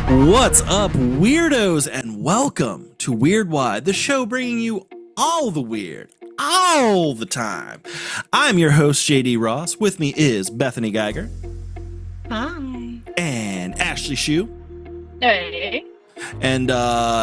What's up, weirdos, and welcome to Weird Wide, the show bringing you all the weird, all the time. I'm your host, JD Ross. With me is Bethany Geiger. Hi. And Ashley Shue. Hey. And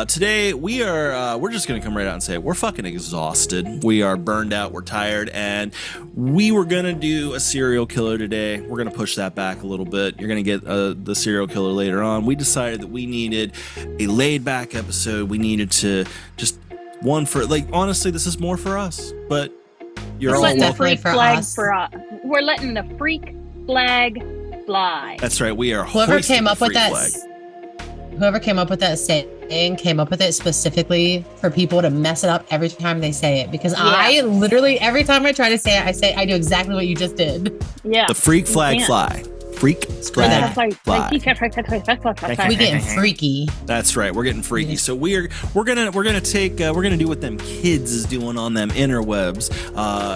today we're just gonna come right out and say it. We're fucking exhausted. We are burned out. We're tired, and we were gonna do a serial killer today. We're gonna push that back a little bit. You're gonna get the serial killer later on. We decided that we needed a laid back episode. We needed to just one for honestly, this is more for us. But you're all letting the welcome. freak flag for us. We're letting the freak flag fly. That's right. We are Whoever came up with that. flag. Whoever came up with that saying came up with it specifically for people to mess it up every time they say it. Because I literally, every time I try to say it, I do exactly what you just did. Yeah. The freak flag fly. Freak flag fly. We getting freaky. That's right. We're getting freaky. So we're gonna do what them kids is doing on them interwebs,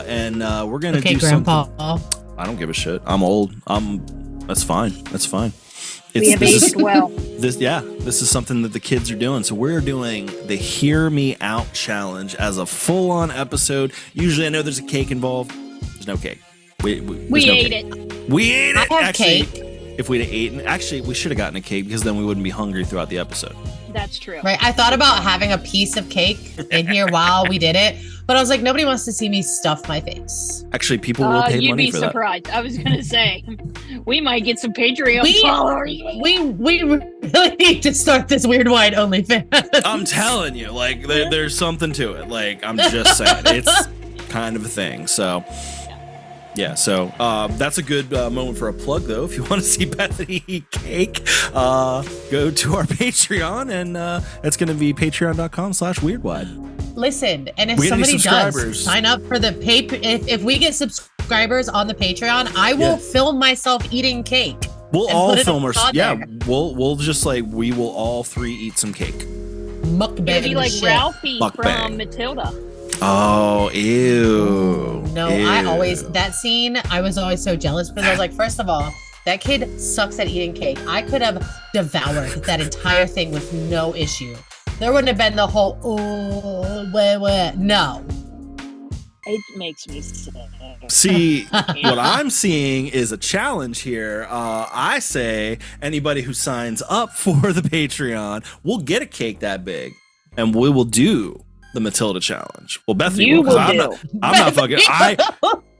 and we're gonna do Grandpa. something. I don't give a shit. I'm old. That's fine. That's fine. We have aged well. This is something that the kids are doing. So we're doing the Hear Me Out challenge as a full-on episode. Usually, I know there's a cake involved. There's no cake. We ate it. We ate it. I have actually, cake. If we'd have eaten, actually, we should have gotten a cake because then we wouldn't be hungry throughout the episode. That's true. Right. I thought about having a piece of cake in here while we did it, but I was like, nobody wants to see me stuff my face. Actually, people will pay money for that. You'd be surprised. I was going to say, we might get some Patreon followers. We really need to start this Weird Wide OnlyFans. I'm telling you, there's something to it. I'm just saying, it's kind of a thing. So, yeah. So that's a good moment for a plug, though. If you want to see Bethany eat cake, go to our Patreon, and it's going to be patreon.com/weirdwide. Listen, and if somebody does sign up for the if we get subscribers on the Patreon, I will film myself eating cake. We'll all film ourselves. Yeah, we'll just we will all three eat some cake. Mukbang. It'll be like shit. Ralphie from Matilda. Oh, ew. No, ew. That scene, I was always so jealous because I was like, first of all, that kid sucks at eating cake. I could have devoured that entire thing with no issue. There wouldn't have been the whole, no. It makes me sick. See, what I'm seeing is a challenge here. I say anybody who signs up for the Patreon will get a cake that big, and we will do the Matilda challenge. Well, Bethany will. I'm not fucking.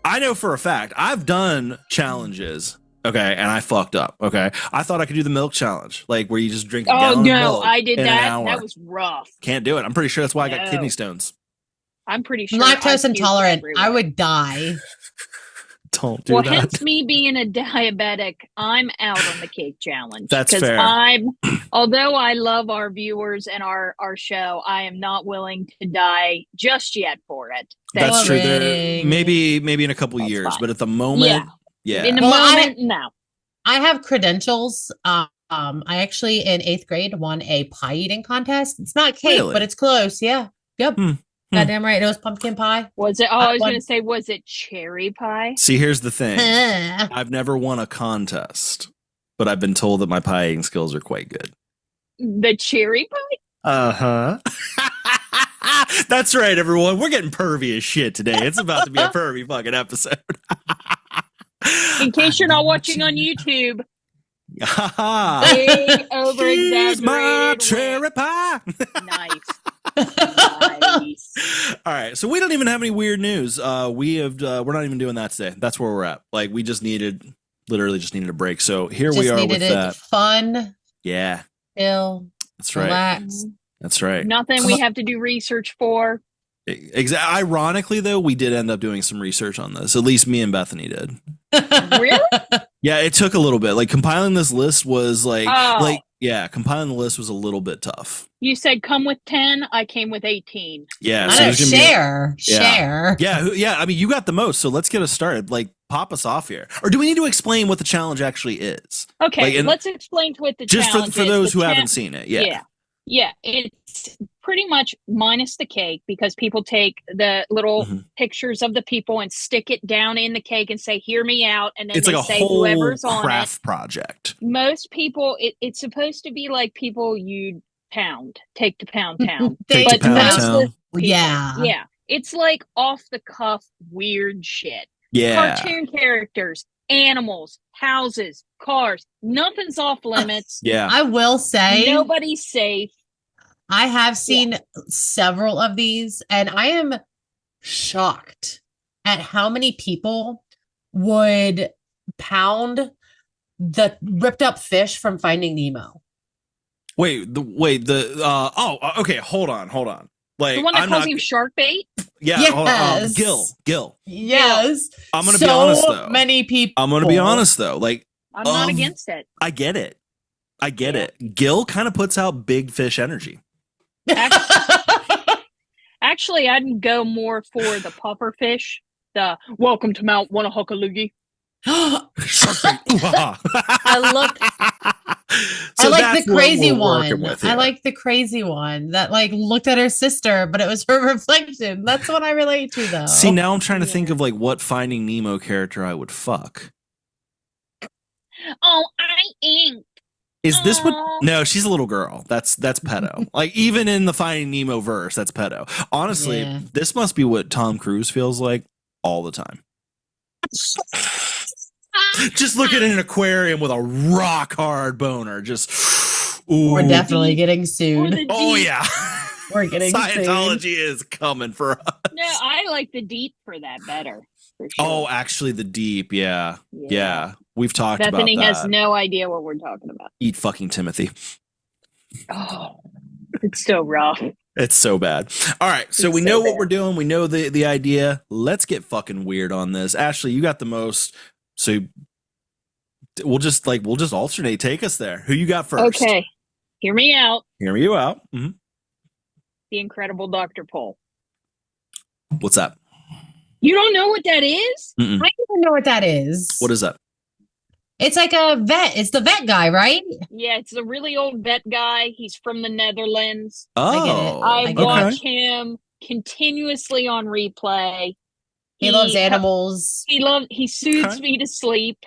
I know for a fact I've done challenges. Okay, and I fucked up. Okay, I thought I could do the milk challenge, where you just drink a gallon of milk. I did in that. An hour. That was rough. Can't do it. I'm pretty sure that's why I got kidney stones. I'm pretty sure. Lactose intolerant. I would die. Don't do that. Well, hence me being a diabetic, I'm out on the cake challenge. That's fair. Although I love our viewers and our show, I am not willing to die just yet for it. That's true. Maybe in a couple years, but at the moment, yeah. In the moment, no. I have credentials. I actually in 8th grade won a pie eating contest. It's not cake, but it's close. Yeah. Yep. Goddamn right. It was pumpkin pie. Was it? Oh, I was going to say, was it cherry pie? See, here's the thing. I've never won a contest, but I've been told that my pie eating skills are quite good. The cherry pie? Uh-huh. That's right, everyone. We're getting pervy as shit today. It's about to be a pervy fucking episode. In case you're not watching on YouTube. Big over-exaggerated. My cherry pie. Nice. All right, so we don't even have any weird news. We're not even doing that today. That's where we're at. We literally just needed a break. So here we are with that. Fun. Yeah. Chill. That's right. Relax. That's right. Nothing we have to do research for. Ironically, though, we did end up doing some research on this. At least me and Bethany did. Really? Yeah, it took a little bit. Compiling this list was compiling the list was a little bit tough. You said come with 10. I came with 18. Yeah, so share. Yeah. I mean, you got the most, so let's get us started. Pop us off here. Or do we need to explain what the challenge actually is? Okay, let's explain what the challenge is. Just for those who haven't seen it. Yeah. Yeah. It's pretty much minus the cake, because people take the little pictures of the people and stick it down in the cake and say, hear me out. And then It's they like a say whole whoever's on craft it. project. Most people, it's supposed to be like people you'd take to Pound Town. Take to Pound Town. Yeah. It's like off the cuff weird shit. Yeah. Cartoon characters, animals, houses, cars. Nothing's off limits. Yeah. I will say nobody's safe. I have seen several of these, and I am shocked at how many people would pound the ripped up fish from Finding Nemo. Okay, hold on. Like, the one that calls you shark bait? Yeah, yes. Gil. Yes. I'm gonna be honest though. Many people. I'm gonna be honest though. Like, I'm not against it. I get it. Gil kind of puts out big fish energy. Actually, I'd go more for the puffer fish. The welcome to Mount Wanahockaloogie. I like the crazy one. I like the crazy one that like looked at her sister, but it was her reflection. That's what I relate to, though. See, now I'm trying to think of like what Finding Nemo character I would fuck. Oh, I ain't. Is this what? No, she's a little girl. That's pedo. Like, even in the Finding Nemo verse, that's pedo. Honestly, this must be what Tom Cruise feels like all the time. Just look at an aquarium with a rock hard boner. Just, ooh. We're definitely getting sued. Oh yeah, we're getting Scientology sued. is coming for us. No, I like the deep for that better. For sure. Oh, actually, the deep, yeah. We've talked Bethany about that. has no idea what we're talking about. Eat fucking Timothy. Oh, it's so rough. It's so bad. All right, so we know what we're doing. We know the idea. Let's get fucking weird on this. Ashley, you got the most. So we'll just alternate. Take us there. Who you got first? Okay, hear me out. Hear you out. Mm-hmm. The Incredible Dr. Pol. What's that? You don't know what that is? I don't even know what that is. What is that? It's like a vet. It's the vet guy, right? Yeah, it's a really old vet guy. He's from the Netherlands. Oh, I watch him continuously on replay. He loves animals. He soothes me to sleep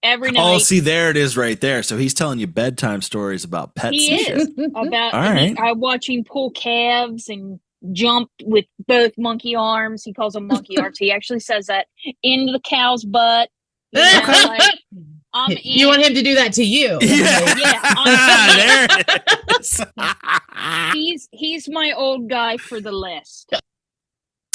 every night. Oh, see, there it is right there. So he's telling you bedtime stories about pets. He is. All right. I watch him pull calves and jump with both monkey arms. He calls them monkey arms. He actually says that into the cow's butt. You know, like, you want him to do that to you? There it is. He's my old guy for the list.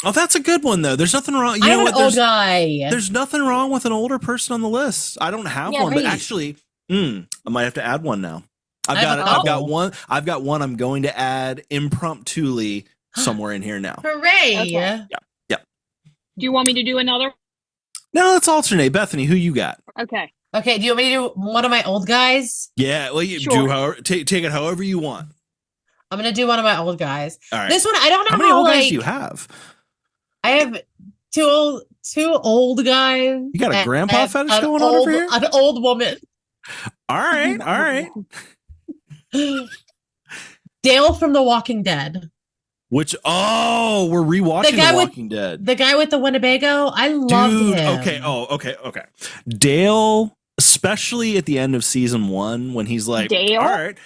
Oh, that's a good one though. There's nothing wrong. You know what? Old guy. There's nothing wrong with an older person on the list. I don't have one, but actually, I might have to add one now. I've got one. I'm going to add impromptuly somewhere in here now. Hooray! Okay. Yeah. Do you want me to do another? No, let's alternate. Bethany, who you got? Okay. Do you want me to do one of my old guys? Yeah. Well, you do however take it however you want. I'm gonna do one of my old guys. All right. This one, I don't know how many old guys do you have. I have two old guys. You got a grandpa fetish going on over here? An old woman. All right. Dale from The Walking Dead. We're rewatching The Walking Dead. The guy with the Winnebago. I love him. Okay. Dale, especially at the end of season 1, when he's like, Dale? All right.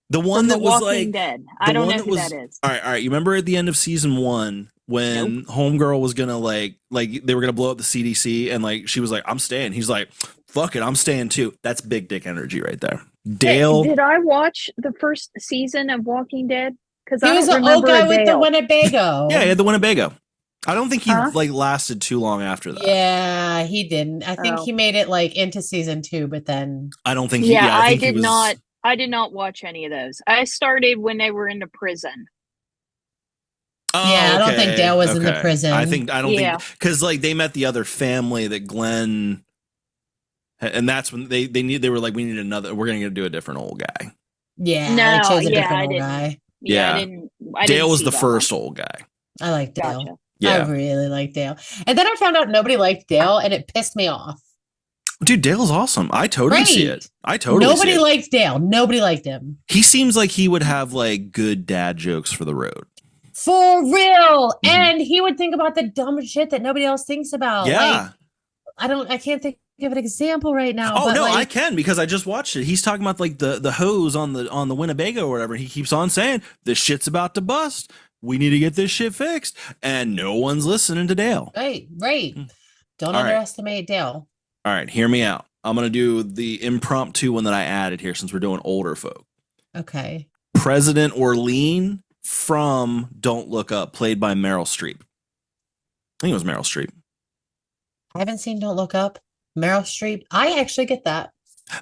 The one that was like Dead. I don't know who that is. All right. You remember at the end of season 1 when Homegirl was gonna like they were gonna blow up the CDC and like she was like, I'm staying. He's like, fuck it, I'm staying too. That's big dick energy right there. Dale. Did I watch the first season of Walking Dead? Because he was the old guy with the Winnebago. Yeah, he had the Winnebago. I don't think he lasted too long after that. Yeah, he didn't. I think he made it like into season 2, but then I don't think. I did not. I did not watch any of those. I started when they were in the prison. Oh, yeah, I don't think Dale was in the prison. I don't think because like they met the other family that Glenn, and that's when they were like, we need another. We're gonna do a different old guy. Yeah, they chose a different old guy. Yeah, Dale was the first old guy. I like Dale. Gotcha. Yeah. I really like Dale. And then I found out nobody liked Dale, and it pissed me off. Dude, Dale's awesome. I totally see Right. it. I totally Nobody see it. liked Dale. Nobody liked him. He seems like he would have like good dad jokes for the road. For real. Mhm. And he would think about the dumb shit that nobody else thinks about. Yeah. Like, I can't think of an example right now. Oh but no, like, I can because I just watched it. He's talking about like the hose on the Winnebago or whatever. He keeps on saying this shit's about to bust. We need to get this shit fixed, and no one's listening to Dale. Right. Don't All right. underestimate Dale. All right, hear me out. I'm gonna do the impromptu one that I added here since we're doing older folk. Okay. President Orlean from Don't Look Up, played by Meryl Streep. I think it was Meryl Streep. I haven't seen Don't Look Up. Meryl Streep. I actually get that.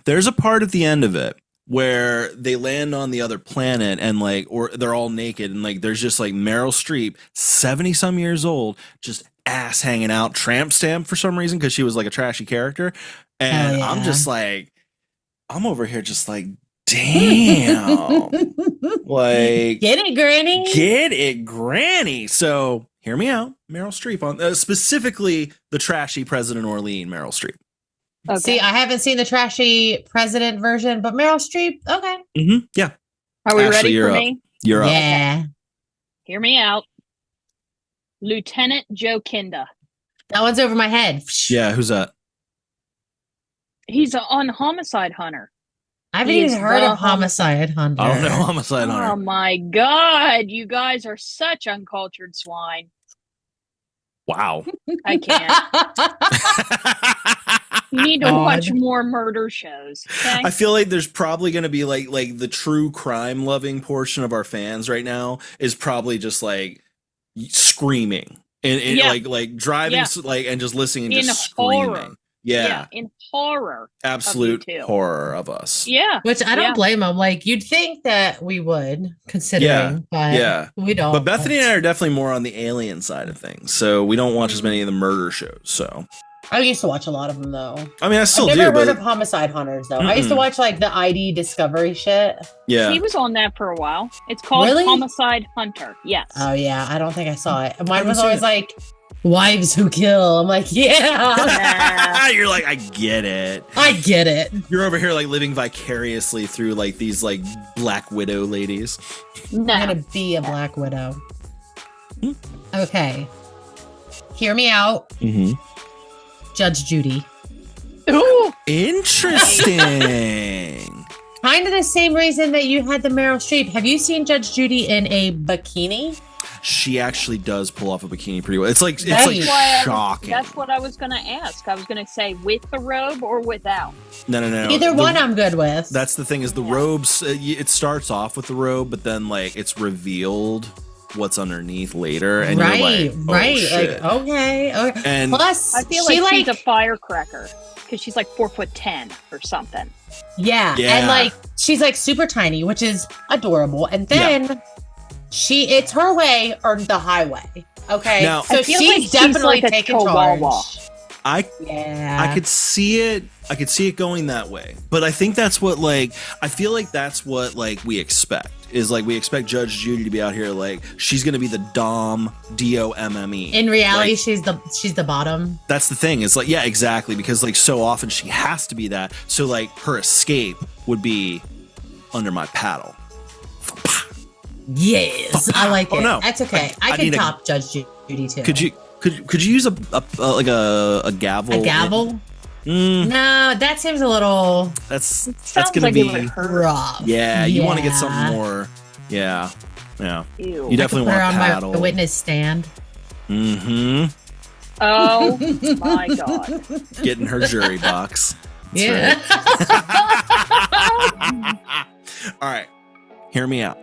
There's a part at the end of it where they land on the other planet and like, or they're all naked and like, there's just like Meryl Streep, 70 some years old, just ass hanging out, tramp stamp for some reason because she was like a trashy character. And I'm just like, I'm over here just like, damn. Like, get it, Granny. Get it, Granny. So hear me out. Meryl Streep on specifically the trashy President Orlean, Meryl Streep. Okay. See, I haven't seen the trashy president version, but Meryl Streep, okay. Mm-hmm. Yeah. Are we Ashley, ready you're for up. me? You're up. Yeah. Hear me out. Lieutenant Joe Kinda. That one's over my head. Yeah, who's that? He's on Homicide Hunter. I haven't He even is heard the of Homicide Hunter. I don't know. Homicide Oh Hunter. my God. You guys are such uncultured swine. Wow. I can't. You need to God. watch more murder shows. Okay? I feel like there's probably going to be like the true crime loving portion of our fans right now is probably just like screaming and Yeah. like driving Yeah. like and just listening and In just horror. screaming. Yeah. In horror. Absolute you two. horror of us. Yeah. Which I don't Yeah. blame them. Like, you'd think that we would, considering, but Yeah. we don't. But Bethany and I are definitely more on the alien side of things. So we don't watch as many of the murder shows. So I used to watch a lot of them, though. I mean, I still I've do, never heard but of Homicide Hunters, though. I used to Mm-mm. watch, like, the ID Discovery shit. yeah. He was on that for a while. It's called Really? Homicide Hunter. Yes. Oh, yeah. I don't think I saw it. Mine haven't was seen always it. like, wives who kill. I'm like, yeah, You're like, I get it. I get it. You're over here like living vicariously through like these like Black Widow ladies. No. I'm going to be a Black Widow. Hmm. Okay. Hear me out, Mm-hmm. Judge Judy. Ooh. Interesting. Kind of the same reason that you had the Meryl Streep. Have you seen Judge Judy in a bikini? She actually does pull off a bikini pretty well. It's like Right. shocking. That's what I was going to ask. I was going to say with the robe or without. No. Either The- one I'm good with. That's the thing is the robes. It starts off with the robe, but then like it's revealed what's underneath later, and right, you're like, oh, right. shit. Like, okay. And Plus, I feel she like she's a firecracker because she's like 4'10" or something. yeah, Yeah. and like she's like super tiny, which is adorable. And then it's her way or the highway. Okay, Now- so I feel she's like she's definitely like a taking chihuahua. charge. I could see it. I could see it going that way. But I think that's what like I feel like that's what like we expect. Is like we expect Judge Judy to be out here like she's gonna be the DOMME. In reality, Like, she's the bottom. that's the thing. It's like, yeah, exactly. Because like so often she has to be that. So like her escape would be under my paddle. Yes, I like it. Oh, no. That's okay. I I can need a- top Judge Judy too. Could you use a gavel? a gavel? Mm, No, that seems a little that's Sounds gonna like be it would hurt. rough. yeah. You want to get Yeah. something more. Yeah. Ew. You definitely Put her want on paddle. my witness stand. Mm-hmm. Oh my God. Getting her jury box. That's Yeah. right. All right. Hear me out.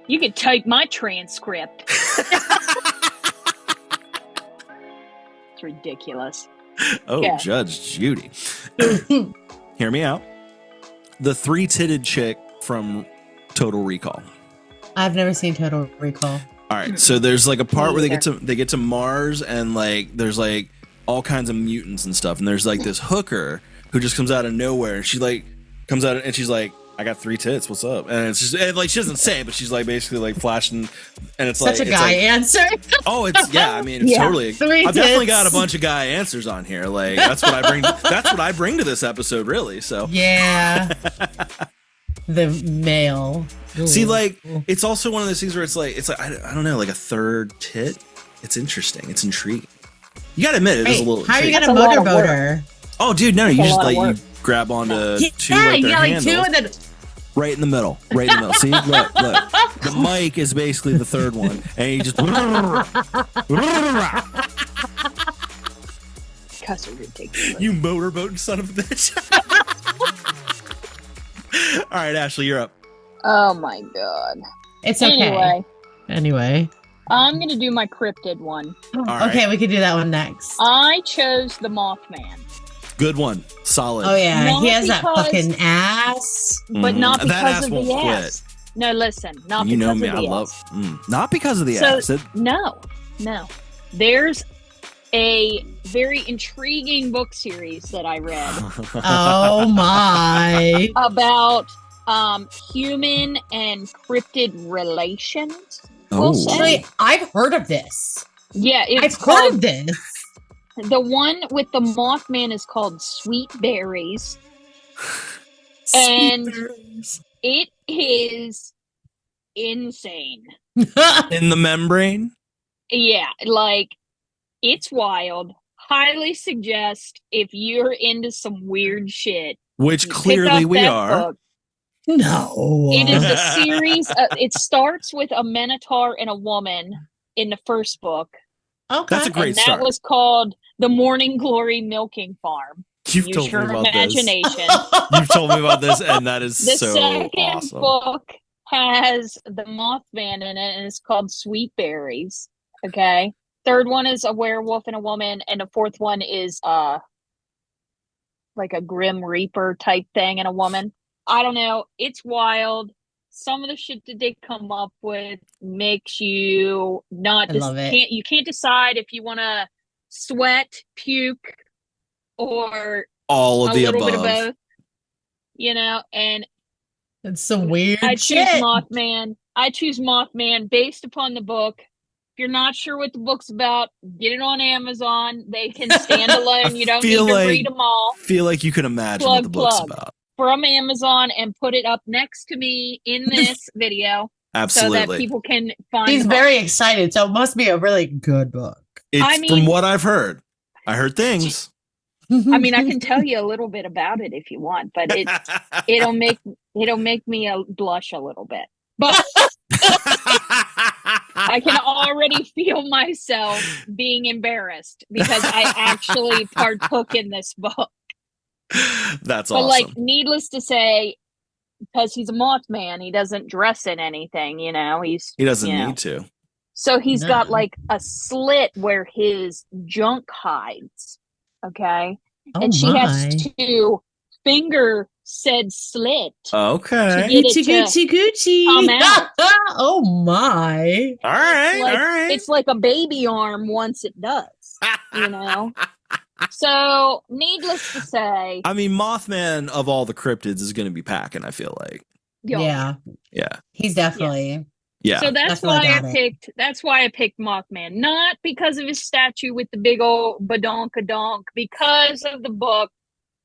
You could take my transcript. It's ridiculous. Oh, Yeah. Judge Judy. Hear me out. The three-titted chick from Total Recall. I've never seen Total Recall. All right, so there's like a part where Me they get to Mars and like there's like all kinds of mutants and stuff, and there's like this hooker who just comes out of nowhere, and she like comes out and she's like, I got 3 tits. What's up? And it's just and, like she doesn't say, but she's like basically like flashing, and it's Such like a guy answer. Oh, it's I mean, it's totally. 3 I've definitely got a tits. bunch of guy answers on here. Like that's what I bring. That's what I bring to this episode, really. So Yeah. The male. see, like it's also one of those things where it's like I don't know, like a third tit. It's interesting. It's intriguing. You gotta admit it is a little. How are you intriguing. gonna That's a lot of motorboat her? Oh, dude, no, you That's a just lot of like you work. grab onto two Yeah, like you their got like handles, 2 and then right in the middle, right in the middle. See, look, the mic is basically the third one, and you just. Custer did take You motorboat son of a bitch. All right, Ashley, you're up. Oh my god. it's okay. Anyway, Anyway. I'm gonna do my cryptid one. right. Okay, we can do that one next. I chose the Mothman, Good one. Solid. Oh yeah, Not he has that because- fucking ass. but Mhm. not That because ass of won't the quit. ass. No, listen, not You because know of me. the I love. ass. Not because of the So- ass. No. There's a very intriguing book series that I read Oh my. about human and cryptid relations. We'll say. Actually, I've heard of this. Yeah, I've it's heard called, of this. the one with the Mothman is called Sweet Berries. And it is insane. In the membrane. Yeah, like it's wild. Highly suggest if you're into some weird shit. Which you pick clearly up we that are. book. No. It is a series. It starts with a minotaur and a woman in the first book. Okay. That's a great And that start. was called The Morning Glory Milking Farm. You've Use told me your about this. imagination. You've told me about this, and that is The so second awesome. book has the Mothman in it, and it's called Sweet Berries. Okay. Third one is a werewolf and a woman, and the fourth one is like a Grim Reaper type thing and a woman. I don't know. It's wild. Some of the shit that they come up with makes you not I just love it. you can't decide if you want to sweat, puke, or All of a the little bit of above. both. You know, and It's some weird I choose shit. Mothman. I choose Mothman based upon the book. If you're not sure what the book's about, get it on Amazon. They can stand alone. You don't need feel to like- read them all Feel like you can imagine what the book's Plug. about. from Amazon and put it up next to me in this video so that Absolutely. people can find He's the book. very excited, so it must be a really good book. It's I from mean- what I've heard. I heard things. I mean, I can tell you a little bit about it if you want, but it'll make me blush a little bit. But I can already feel myself being embarrassed because I actually partook in this book. That's But awesome. like, needless to say, because he's a Mothman, he doesn't dress in anything. You know, he doesn't you know. need to. So he's got No. like a slit where his junk hides. Okay. Oh And she my. has to finger said slit. Okay. Get it Gucci, to Gucci, Gucci. come out. Oh my. All right. like, all right. It's like a baby arm once it does, you know? So, needless to say, I mean, Mothman of all the cryptids is going to be packing, I feel like. Yeah. Yeah. He's definitely. Yeah. so that's Definitely why I got it. picked Mothman. Not because of his statue with the big old badonkadonk, because of the book.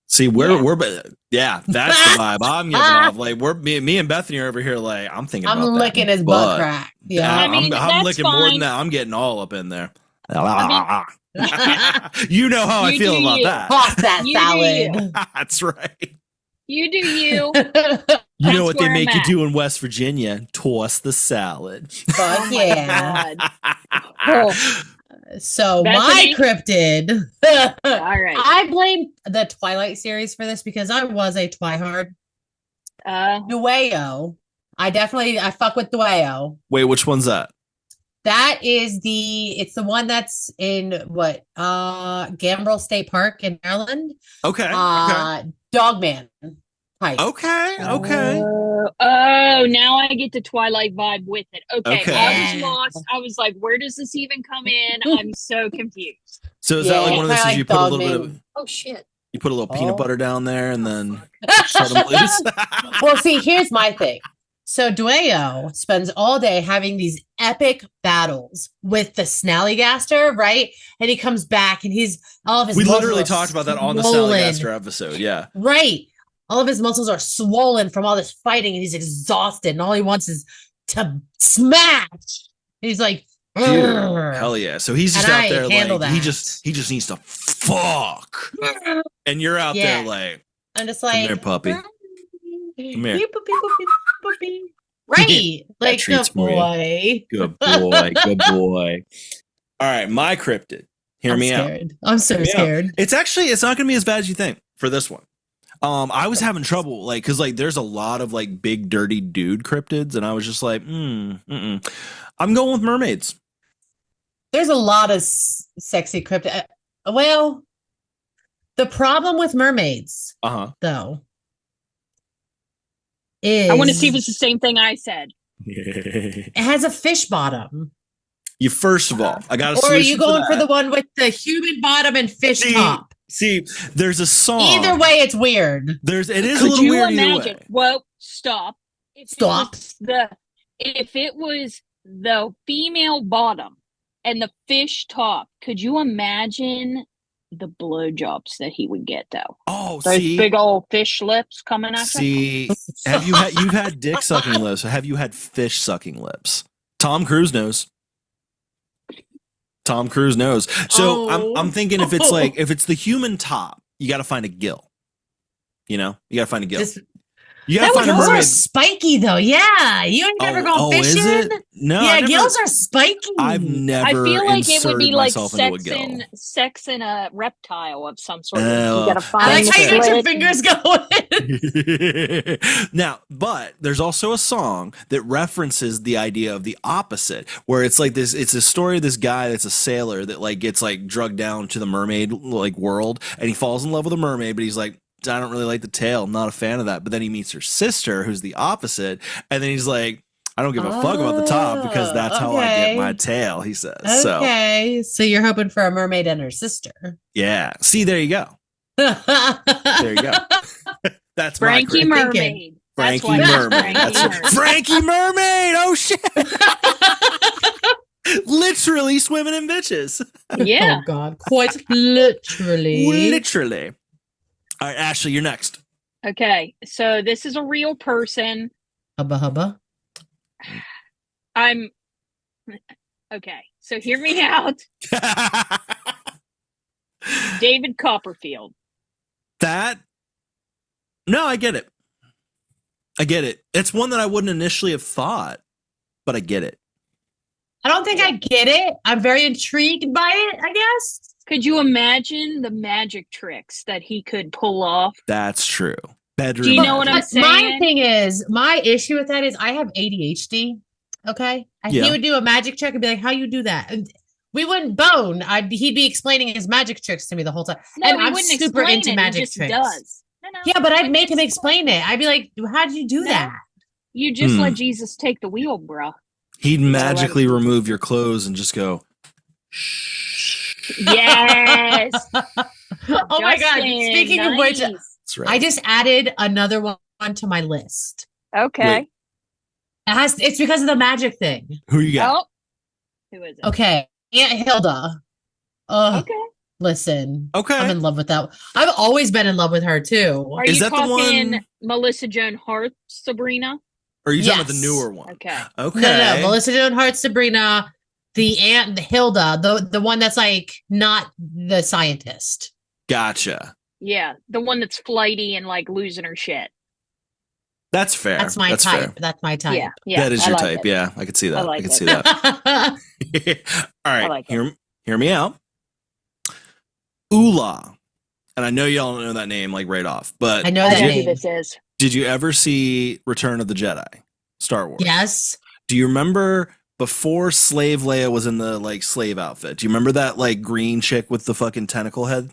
See, yeah, that's the vibe I'm giving off. Like, me and Bethany are over here, like, I'm thinking I'm about that licking his butt crack. Yeah. I mean, I'm that's licking more than fine. that. I'm getting all up in there. I You know how I You feel do about you. that. Toss that You do salad. That's right. You do you. You know That's what they where make I'm you at. do in West Virginia? Toss the salad. Fuck Oh my yeah. God. Oh, So Bethany? my cryptid. all right. I blame the Twilight series for this because I was a twihard. Nueo. I fuck with Nueo. Wait, which one's that? That is it's the one that's in Gambrel State Park in Maryland. Okay. Okay. Dogman type. Okay. Okay. Oh, now I get the Twilight vibe with it. Okay, Okay. I was lost. I was like, where does this even come in? I'm so confused. So is that like Yeah, one of those kinda things you like put a little bit Dogman. of Oh shit. You put a little Oh. peanut butter down there and then shut them loose. Well, see, here's my thing. So Dwayne spends all day having these epic battles with the Snallygaster, right? And he comes back and he's all of his We muscles literally are talked about that on the swollen. Snallygaster episode. Yeah. Right. All of his muscles are swollen from all this fighting and he's exhausted and all he wants is to smash. And he's like, Dude, "Urgh." hell yeah. So he's just And out I there handle like he that. just needs to fuck. And you're out Yeah. there like, I'm just come like, here, puppy. Come here. Puppy. Right. Like, treat's good for you. boy. Good boy. Good boy. All right, my cryptid. Hear I'm me out. scared. I'm so Hear me out. scared. It's not gonna be as bad as you think for this one. I was having trouble, like, because like there's a lot of like big dirty dude cryptids, and I was just like, I'm going with mermaids. There's a lot of sexy cryptid. Well, the problem with mermaids, though, is I want to see if it's the same thing I said. it has a fish bottom. You first of all, I got a Or are solution you going for that. the one with the human bottom and fish top? See, there's a song. Either way, it's weird. It is a Could little you weird either imagine? way. Well, stop. Stop. If it was the female bottom and the fish top, could you imagine the blowjobs that he would get though? Oh, Those see, big old fish lips coming at you. see, you've had dick sucking lips? Have you had fish sucking lips? Tom Cruise knows. Tom Cruise knows. So I'm thinking if it's the human top, you got to find a gill. You know, you got to find a gill. You got to find a Gills mermaid. are spiky though. Yeah, you ain't never gone fishing. Is it? No, Yeah, I never, gills are spiky. I've never. I feel like it would inserted be like myself into a gill. sex in a reptile of some sort. Oh, You gotta find I like the how you got your slit. fingers going. Now, but there's also a song that references the idea of the opposite, where it's like this. It's a story of this guy that's a sailor that like gets like drugged down to the mermaid like world, and he falls in love with a mermaid, but he's like, I don't really like the tail. I'm not a fan of that. But then he meets her sister, who's the opposite, and then he's like, I don't give a fuck about the top because that's how I get my tail. He says. Okay, so you're hoping for a mermaid and her sister. Yeah. See, there you go. There you go. That's Frankie my cryptid. Mermaid. Frankie That's why Mermaid. Frankie That's Mermaid. Frankie Mermaid. Oh shit! Literally swimming in bitches. Yeah. Oh God, quite literally. Literally. All right, Ashley, you're next. Okay, so this is a real person. Hubba hubba. I'm okay. So hear me out. David Copperfield. That. No, I get it. I get it. It's one that I wouldn't initially have thought, but I get it. I don't think I get it. I'm very intrigued by it, I guess. Could you imagine the magic tricks that he could pull off? That's true. Bedroom. Do you know what I'm But my saying? thing is, my issue with that is I have ADHD. Okay. And Yeah. he would do a magic trick and be like, how you do that? And we wouldn't bone. He'd be explaining his magic tricks to me the whole time. No, and he I'm wouldn't super explain into it. magic He just tricks. does. No, Yeah, but he I'd make him wouldn't explain it. I'd be like, how'd you do No. that? You just let Jesus take the wheel, bruh. He'd magically remove your clothes and just go. Yes. Oh my God. Justin, Speaking of which, nice. That's right. I just added another one to my list. Okay. Wait. It's because of the magic thing. Who you got? Oh, who is it? Okay. Aunt Hilda. Oh, Okay. listen. Okay. I'm in love with that. I've always been in love with her too. Are Is you that the talking one- Melissa Joan Hart, Sabrina? Or are you talking about the Yes. newer one? Okay. Okay. No. Melissa Joan Hart, Sabrina, the aunt, the Hilda, the one that's like not the scientist. Gotcha. Yeah, the one that's flighty and like losing her shit. That's fair. That's my type. Fair. That's my type. Yeah, yeah. That is I your like type. it. Yeah, I could see that. I like could it. see that. All right. like it. Hear me out. Ula. And I know y'all don't know that name like right off, but I know I that know who name. this is. did you ever see Return of the Jedi? Star Wars. Yes. Do you remember before Slave Leia was in the like slave outfit? Do you remember that like green chick with the fucking tentacle head?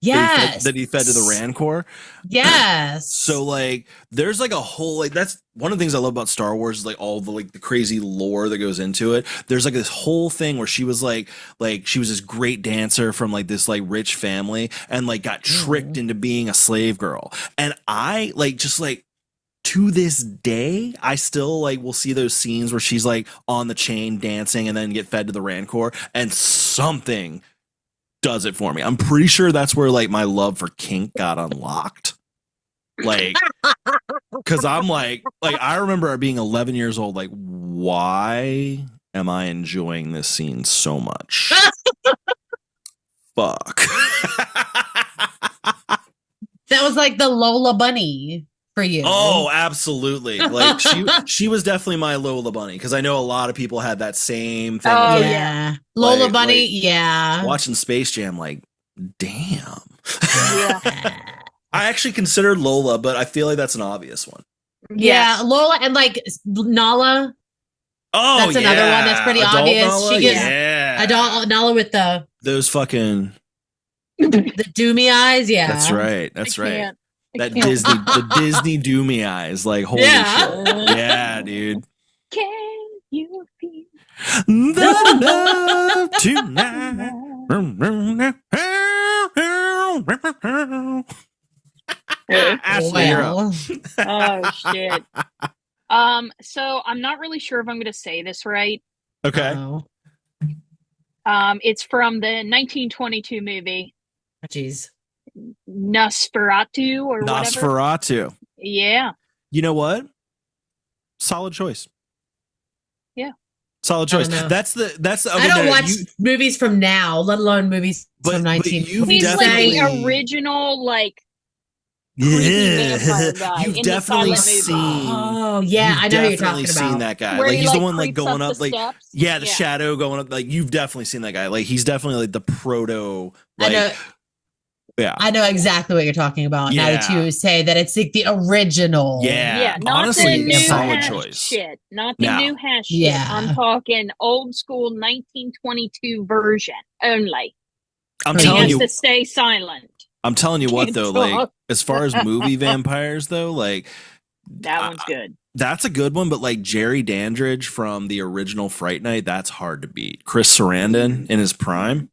Yes. That he fed to the Rancor. Yes. So like there's like a whole like that's one of the things I love about Star Wars is like all the like the crazy lore that goes into it. There's like this whole thing where she was like she was this great dancer from like this like rich family and like got tricked into being a slave girl. And I like just like to this day, I still like will see those scenes where she's like on the chain dancing and then get fed to the Rancor and something does it for me. I'm pretty sure that's where like my love for kink got unlocked. Like, because I'm like I remember being 11 years old. Like, why am I enjoying this scene so much? Fuck. That was like the Lola Bunny for you. Oh, absolutely. Like she was definitely my Lola Bunny because I know a lot of people had that same thing. Oh, with, yeah. Lola like, Bunny, like, yeah. watching Space Jam, like, damn. Yeah. I actually considered Lola, but I feel like that's an obvious one. Yeah, Lola and like Nala. Oh, that's another one that's pretty Adult obvious. Nala? She gets yeah. Nala with those fucking the doomy eyes. Yeah, That's right. That's I right. can't. I That can't. the Disney doomy eyes, like holy shit. Yeah, dude. Can you feel The love tonight. Ashley, you're up. Oh shit. So I'm not really sure if I'm gonna say this right. Okay. It's from the 1922 movie Jeez. Nosferatu or whatever. Nosferatu. Yeah. You know what? Solid choice. Yeah. Solid choice. I don't know. That's the. I don't watch movies from now, let alone movies from 19. He's definitely like the original, like yeah. vampire guy You've in definitely the silent movie. seen. Oh yeah, I know who you're talking seen about. that guy. Where Like he, he's the like, one like creeps going up up the like steps. yeah, the Yeah. shadow going up. Like you've definitely seen that guy. Like he's definitely like the proto. I know. Like, yeah, I know exactly what you're talking about. Now that Yeah. you say that it's like the original. Yeah. Not Honestly, the new solid hash choice. shit. Not the No. new hash shit. Yeah. I'm talking old school 1922 version only. I'm He He telling has you. to stay silent. I'm telling you what Can't though. talk. Like as far as movie vampires though, like That one's good. that's a good one. But like Jerry Dandridge from the original Fright Night, that's hard to beat. Chris Sarandon in his prime.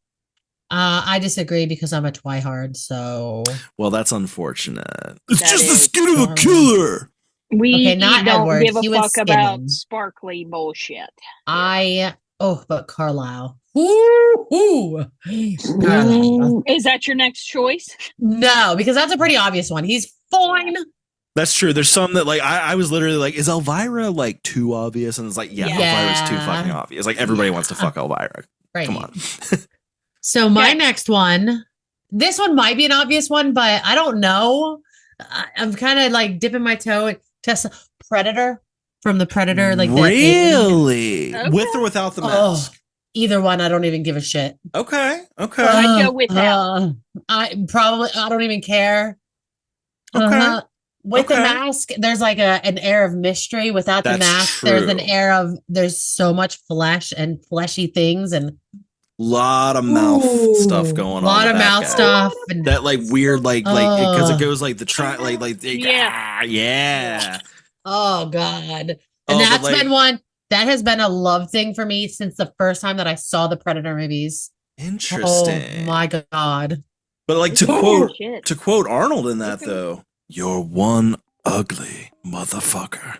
I disagree because I'm a twihard. So Well, that's unfortunate. It's That just the is. skin of a killer. We Okay, not don't Edward. give a He was fuck about skinning. sparkly bullshit. But Carlisle. Ooh. Carlisle. Is that your next choice? No, because that's a pretty obvious one. He's fine. That's true. There's some that like I was literally like, is Elvira like too obvious? And it's like, yeah, Elvira's too fucking obvious. Like everybody wants to fuck Elvira. Right. Come on. So my Okay. next one, this one might be an obvious one, but I don't know. I'm kind of like dipping my toe in Tessa Predator from the Predator, like that alien. really Okay. with or without the Oh, mask. either one. I don't even give a shit. Okay. Okay. I'd go without. I don't even care. Okay. With the Okay. mask, there's like an air of mystery. Without the That's mask, there's an true. air of there's so much flesh and fleshy things and Lot of mouth stuff going on. A lot with of that mouth guy. stuff and That like weird because it Ugh. goes like the Yeah. yeah. oh god. And Oh, but, that's like- been one that has been a love thing for me since the first time that I saw the Predator movies. Interesting. Oh my god. But like to Oh, quote shit. Arnold in that though, you're one ugly motherfucker.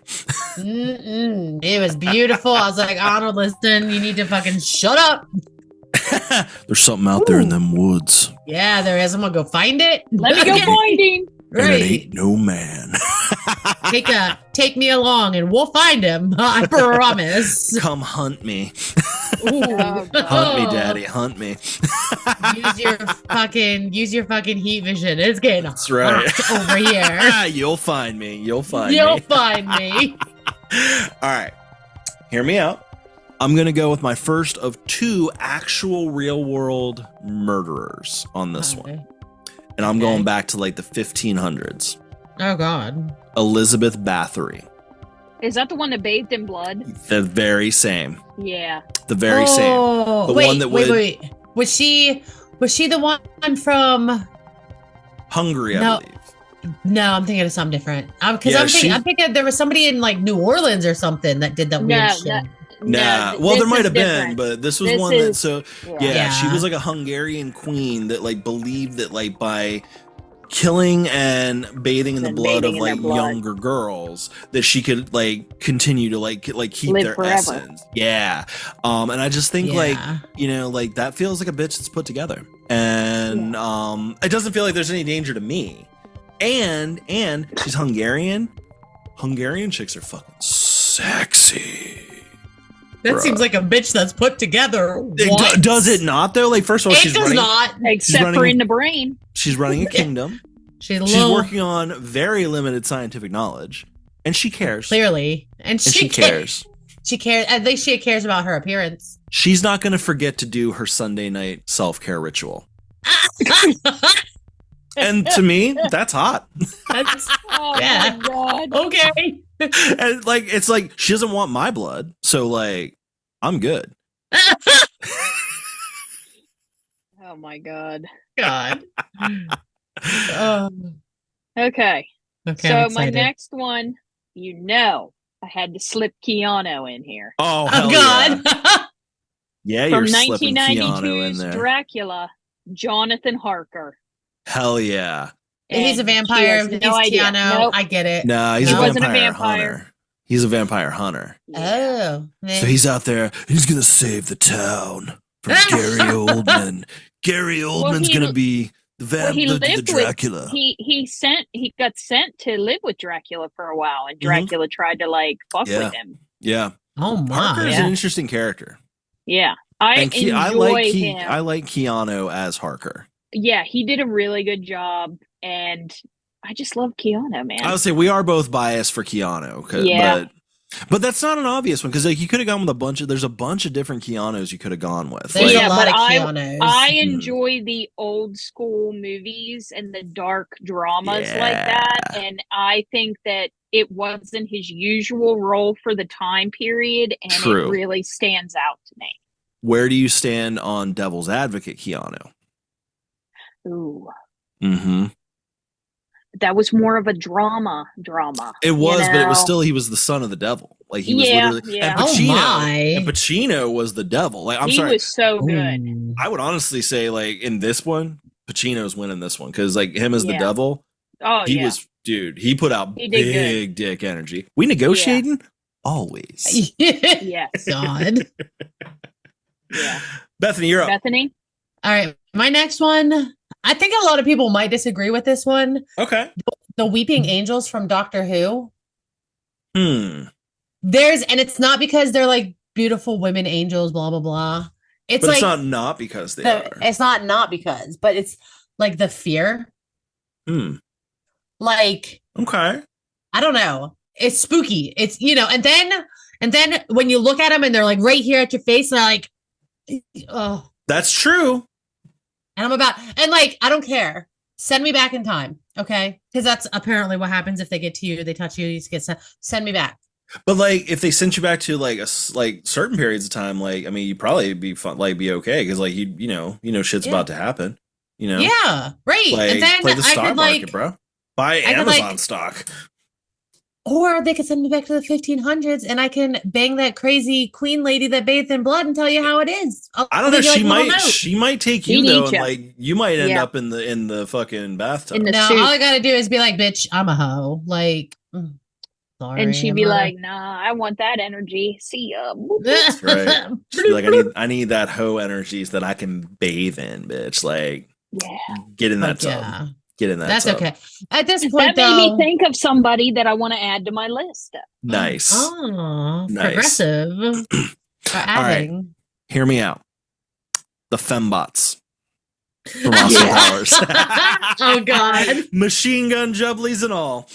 It was beautiful. I was like, Arnold, listen, you need to fucking shut up. There's something out there in them woods. Yeah, there is. I'm gonna go find it. Let me go find him. And it Right. ain't no man. Take me along and we'll find him. I promise. Come hunt me. Ooh. Oh, God. Hunt me, daddy. Hunt me. use your fucking heat vision. It's getting That's right. hot over here. You'll find me. You'll find You'll me. find me. All right. Hear me out. I'm going to go with my first of two actual real world murderers on this one. And I'm going back to like the 1500s. Oh God. Elizabeth Bathory. Is that the one that bathed in blood? The very same. Yeah. The very same. The wait, one that wait, would- wait. Was she the one from Hungary, I No. believe. No, I'm thinking of something different. Because Yeah, I'm thinking there was somebody in like New Orleans or something that did that weird shit. Nah, well, there might have been, but this was one that. So yeah, she Yeah. was like a Hungarian queen that like believed that like by killing and bathing in the And blood of bathing in their like blood. younger girls that she could like continue to like keep Live their forever. essence. Yeah. And I just think like, Yeah. you know, like that feels like a bitch that's put together. And it doesn't feel like there's any danger to me. And she's Hungarian. Hungarian chicks are fucking sexy. That Bruh. seems like a bitch that's put together. What? Does it not though? Like first of all, It does not. Except for in the brain. She's running a kingdom. She's working on very limited scientific knowledge, and she cares. Clearly, and she cares. She cares. At least she cares about her appearance. She's not going to forget to do her Sunday night self-care ritual. And to me, that's hot. Oh Yeah. my god. Okay. And like it's like she doesn't want my blood, so like I'm good. Oh my god. God. Okay. Okay. So I'm my excited. next one, you know, I had to slip Keanu in here. Oh, Oh hell God. Yeah, From you're slipping Keanu in 1992's there. Dracula, Jonathan Harker. Hell yeah. He's a And she vampire. has He's no idea. Keanu. Nope. I get it. Nah, he's No. a He wasn't a vampire vampire. hunter. He's a vampire hunter. Oh. So he's out there. He's gonna save the town from Gary Oldman. Gary Oldman's he- gonna be the Dracula. He got sent to live with Dracula for a while, and Dracula tried to like fuck Yeah. with him. Yeah, Oh my. Parker is Yeah. an interesting character. Yeah, I enjoy him. I like Keanu as Harker. Yeah, he did a really good job, and I just love Keanu, man. I would say we are both biased for Keanu, Yeah. but that's not an obvious one because like you could have gone with a bunch of. There's a bunch of different Keanus you could have gone with. There's Like, a lot but of Keanus. I enjoy the old school movies and the dark dramas like that, and I think that it wasn't his usual role for the time period, and True. it really stands out to me. where do you stand on Devil's Advocate Keanu? Ooh, Mm-hmm. that was more of a drama. It was, you but it was know? still he was the son of the devil. Like he was Yeah, literally. yeah. And Oh Pacino, my. and Pacino was the devil. Like I'm He sorry, was so good. Ooh. I would honestly say like in this one, Pacino's winning this one because like him as the Yeah. devil, Oh he yeah, was dude. He put out He did big dick energy. We negotiating always. yes, God. yeah. Bethany, you're up. Bethany, All right. My next one. I think a lot of people might disagree with this one. Okay. The Weeping Angels from Doctor Who. Hmm. And it's not because they're like beautiful women angels, blah blah blah. It's But like it's not because they are. it's not because, but it's like the fear. Hmm. Like Okay. I don't know. It's spooky. It's and then when you look at them and they're like right here at your face, and they're like, oh, That's true. and like I don't care. Send me back in time, okay? Because that's apparently what happens if they get to you, they touch you, you just get send me back. But like, if they sent you back to like like certain periods of time, like I mean, you'd probably be fun, like be okay because like you know shit's about to happen. You know, Yeah, right. Like, and then play the I stock could market, like, bro. Buy I could, Amazon like- stock. or they could send me back to the 1500s, and I can bang that crazy queen lady that bathed in blood and tell you how it is. I don't know. leave you, She like, a little might. note. She might take He you though, needs and ya. like you might end Yeah. up in the fucking bathtub. In the No, suit. all I gotta do is be like, bitch, I'm a hoe. Like, sorry. and she'd I'm be not a- like, "Nah, I want that energy. See ya." That's right. She'd be like, I need that hoe energies that I can bathe in, bitch. Like, Yeah. get in that But tub. yeah, Get in that. that's tub. okay. At this That point, made though, me think of somebody that I want to add to my list. Nice. Oh, Nice. progressive. For right. adding. Hear me out. The fembots from Austin Yeah. Powers. Oh, God. Machine gun jubblies and all.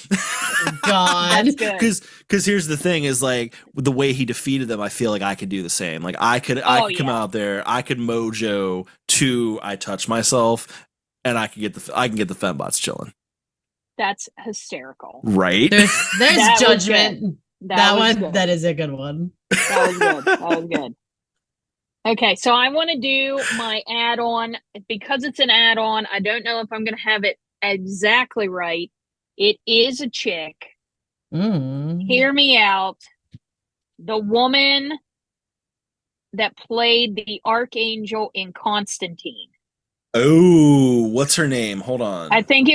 God. That's good. Because here's the thing is like the way he defeated them, I feel like I could do the same. Like I could come yeah. out there, I could mojo to I touch myself, and I can get the fembots chilling. That's hysterical. Right? There's That was judgment. That That was one, good. that is a good one. That was good. That was good. Okay, so I want to do my add-on because it's an add-on. I don't know if I'm going to have it exactly right. It is a chick. Mm. Hear me out. The woman that played the Archangel in Constantine. Oh, what's her name? Hold on. I think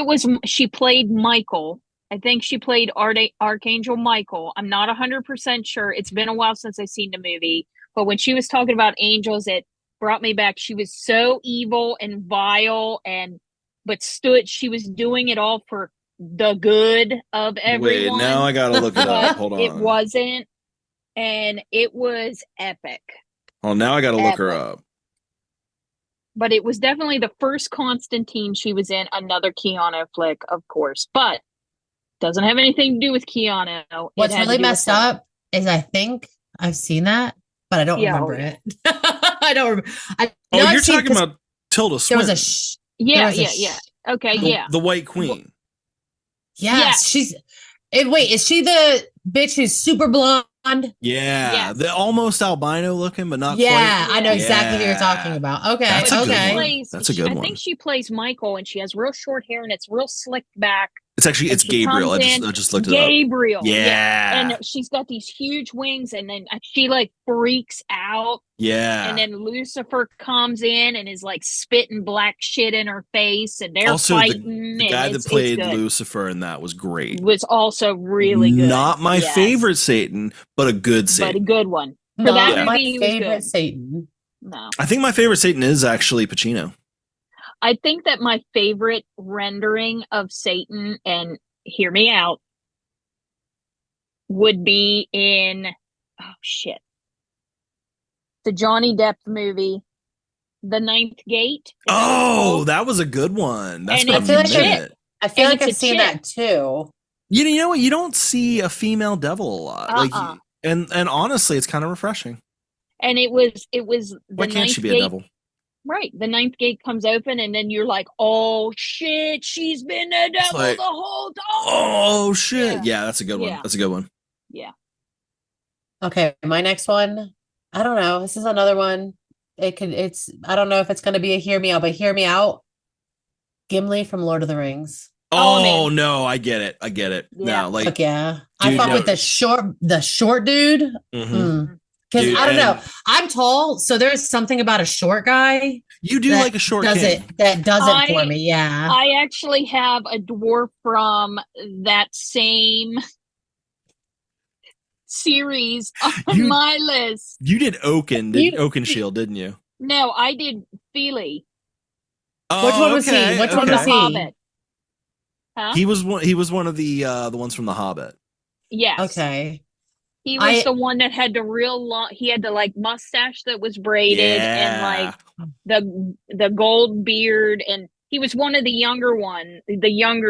she played Michael. I think she played Archangel Michael. I'm not 100% sure. It's been a while since I've seen the movie. But when she was talking about angels, it brought me back. She was so evil and vile, but she was doing it all for the good of everyone. Wait, now I gotta look it up. Hold on. It wasn't. And it was epic. Oh, now I gotta look her up. But it was definitely the first Constantine she was in, another Keanu flick, of course. But doesn't have anything to do with Keanu. What's really messed up is I think I've seen that, but I don't remember it. I don't remember. You're talking about Tilda Swinton. There was yeah. Okay, the White Queen. Yes, she's. Wait, is she the bitch who's super blonde? Yeah, the almost albino looking, but not quite. Yeah, I know exactly who you're talking about. Okay, that's a okay. Good one. That's a good one. I think she plays Michael, and she has real short hair, and it's real slicked back. It's Gabriel. I just looked it up. Gabriel. Yeah. And she's got these huge wings, and then she like freaks out. Yeah. And then Lucifer comes in and is like spitting black shit in her face, and they're also, fighting. The guy that played Lucifer in that was great. Was also really good. Not my favorite Satan, but a good Satan. But a good one. For Not that my movie, favorite Satan. No. I think my favorite Satan is actually Pacino. I think that my favorite rendering of Satan, and hear me out, would be in the Johnny Depp movie, The Ninth Gate. That was a good one. That's been a minute. I feel like I've seen that too. You know what? You don't see a female devil a lot. And honestly, it's kind of refreshing. And it was why can't she be a devil? Right. The ninth gate comes open, and then you're like, oh shit, she's been a devil the whole time. Oh shit. Yeah, that's a good one. Yeah. That's a good one. Yeah. Okay, my next one. I don't know. This is another one. I don't know if it's gonna be a hear me out, but hear me out. Gimli from Lord of the Rings. Oh no, I get it. Yeah. No, like Fuck yeah. I thought with the short dude. Mm-hmm. Because I don't know, I'm tall, so there's something about a short guy. You do like a short king. That does it for me, yeah. I actually have a dwarf from that same series on my list. You did Oakenshield, didn't you? No, I did Feely. Oh, which one was he? Which one was he? Hobbit. Huh? He was one of the ones from The Hobbit. Yes. Okay. He was the one that had the real long. He had the like mustache that was braided and like the gold beard, and he was one of the younger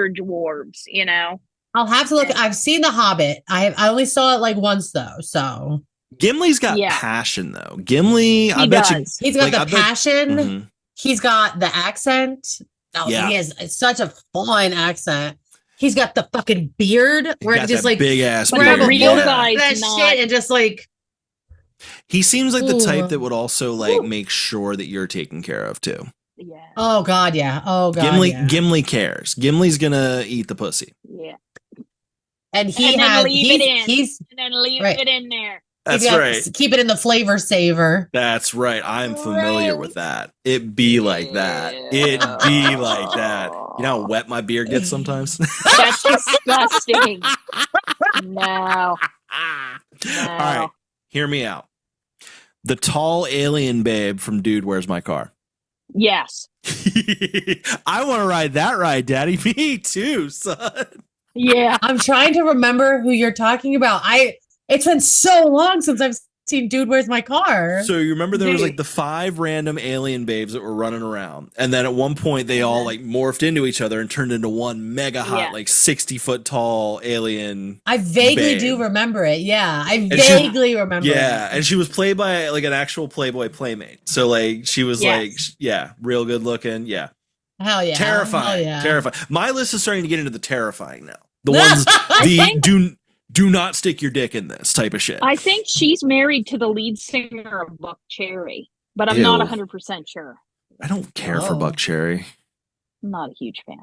dwarves. You know. I'll have to look. I've seen The Hobbit. I only saw it like once though. So Gimli's got passion though. Gimli, I bet you he's got the passion. Mm-hmm. He's got the accent. Oh, he has such a fine accent. He's got the fucking beard where it's just like big ass beard. Real guys, that shit, and just like he seems like the type that would also like make sure that you're taken care of too. Yeah. Oh god, yeah. Oh god. Gimli cares. Gimli's gonna eat the pussy. Yeah. And and then leave it in there. That's right. Keep it in the flavor saver. That's right. I'm familiar with that. It be like that. It be like that. You know how wet my beard gets sometimes? That's disgusting. No. All right. Hear me out. The tall alien babe from Dude, Where's My Car? Yes. I want to ride that ride, Daddy. Me too, son. Yeah. I'm trying to remember who you're talking about. It's been so long since I've seen Dude, Where's My Car? So you remember there was like the 5 random alien babes that were running around. And then at one point they all like morphed into each other and turned into one mega hot, like 60-foot tall alien. I vaguely do remember it. Yeah. I vaguely remember it. Yeah. And she was played by like an actual Playboy playmate. So like she was real good looking. Yeah. Hell yeah. Terrifying. Hell yeah. Terrifying. My list is starting to get into the terrifying now. The ones do not stick your dick in this type of shit. I think she's married to the lead singer of Buck Cherry, but I'm not 100% sure. I don't care for Buck Cherry. I'm not a huge fan.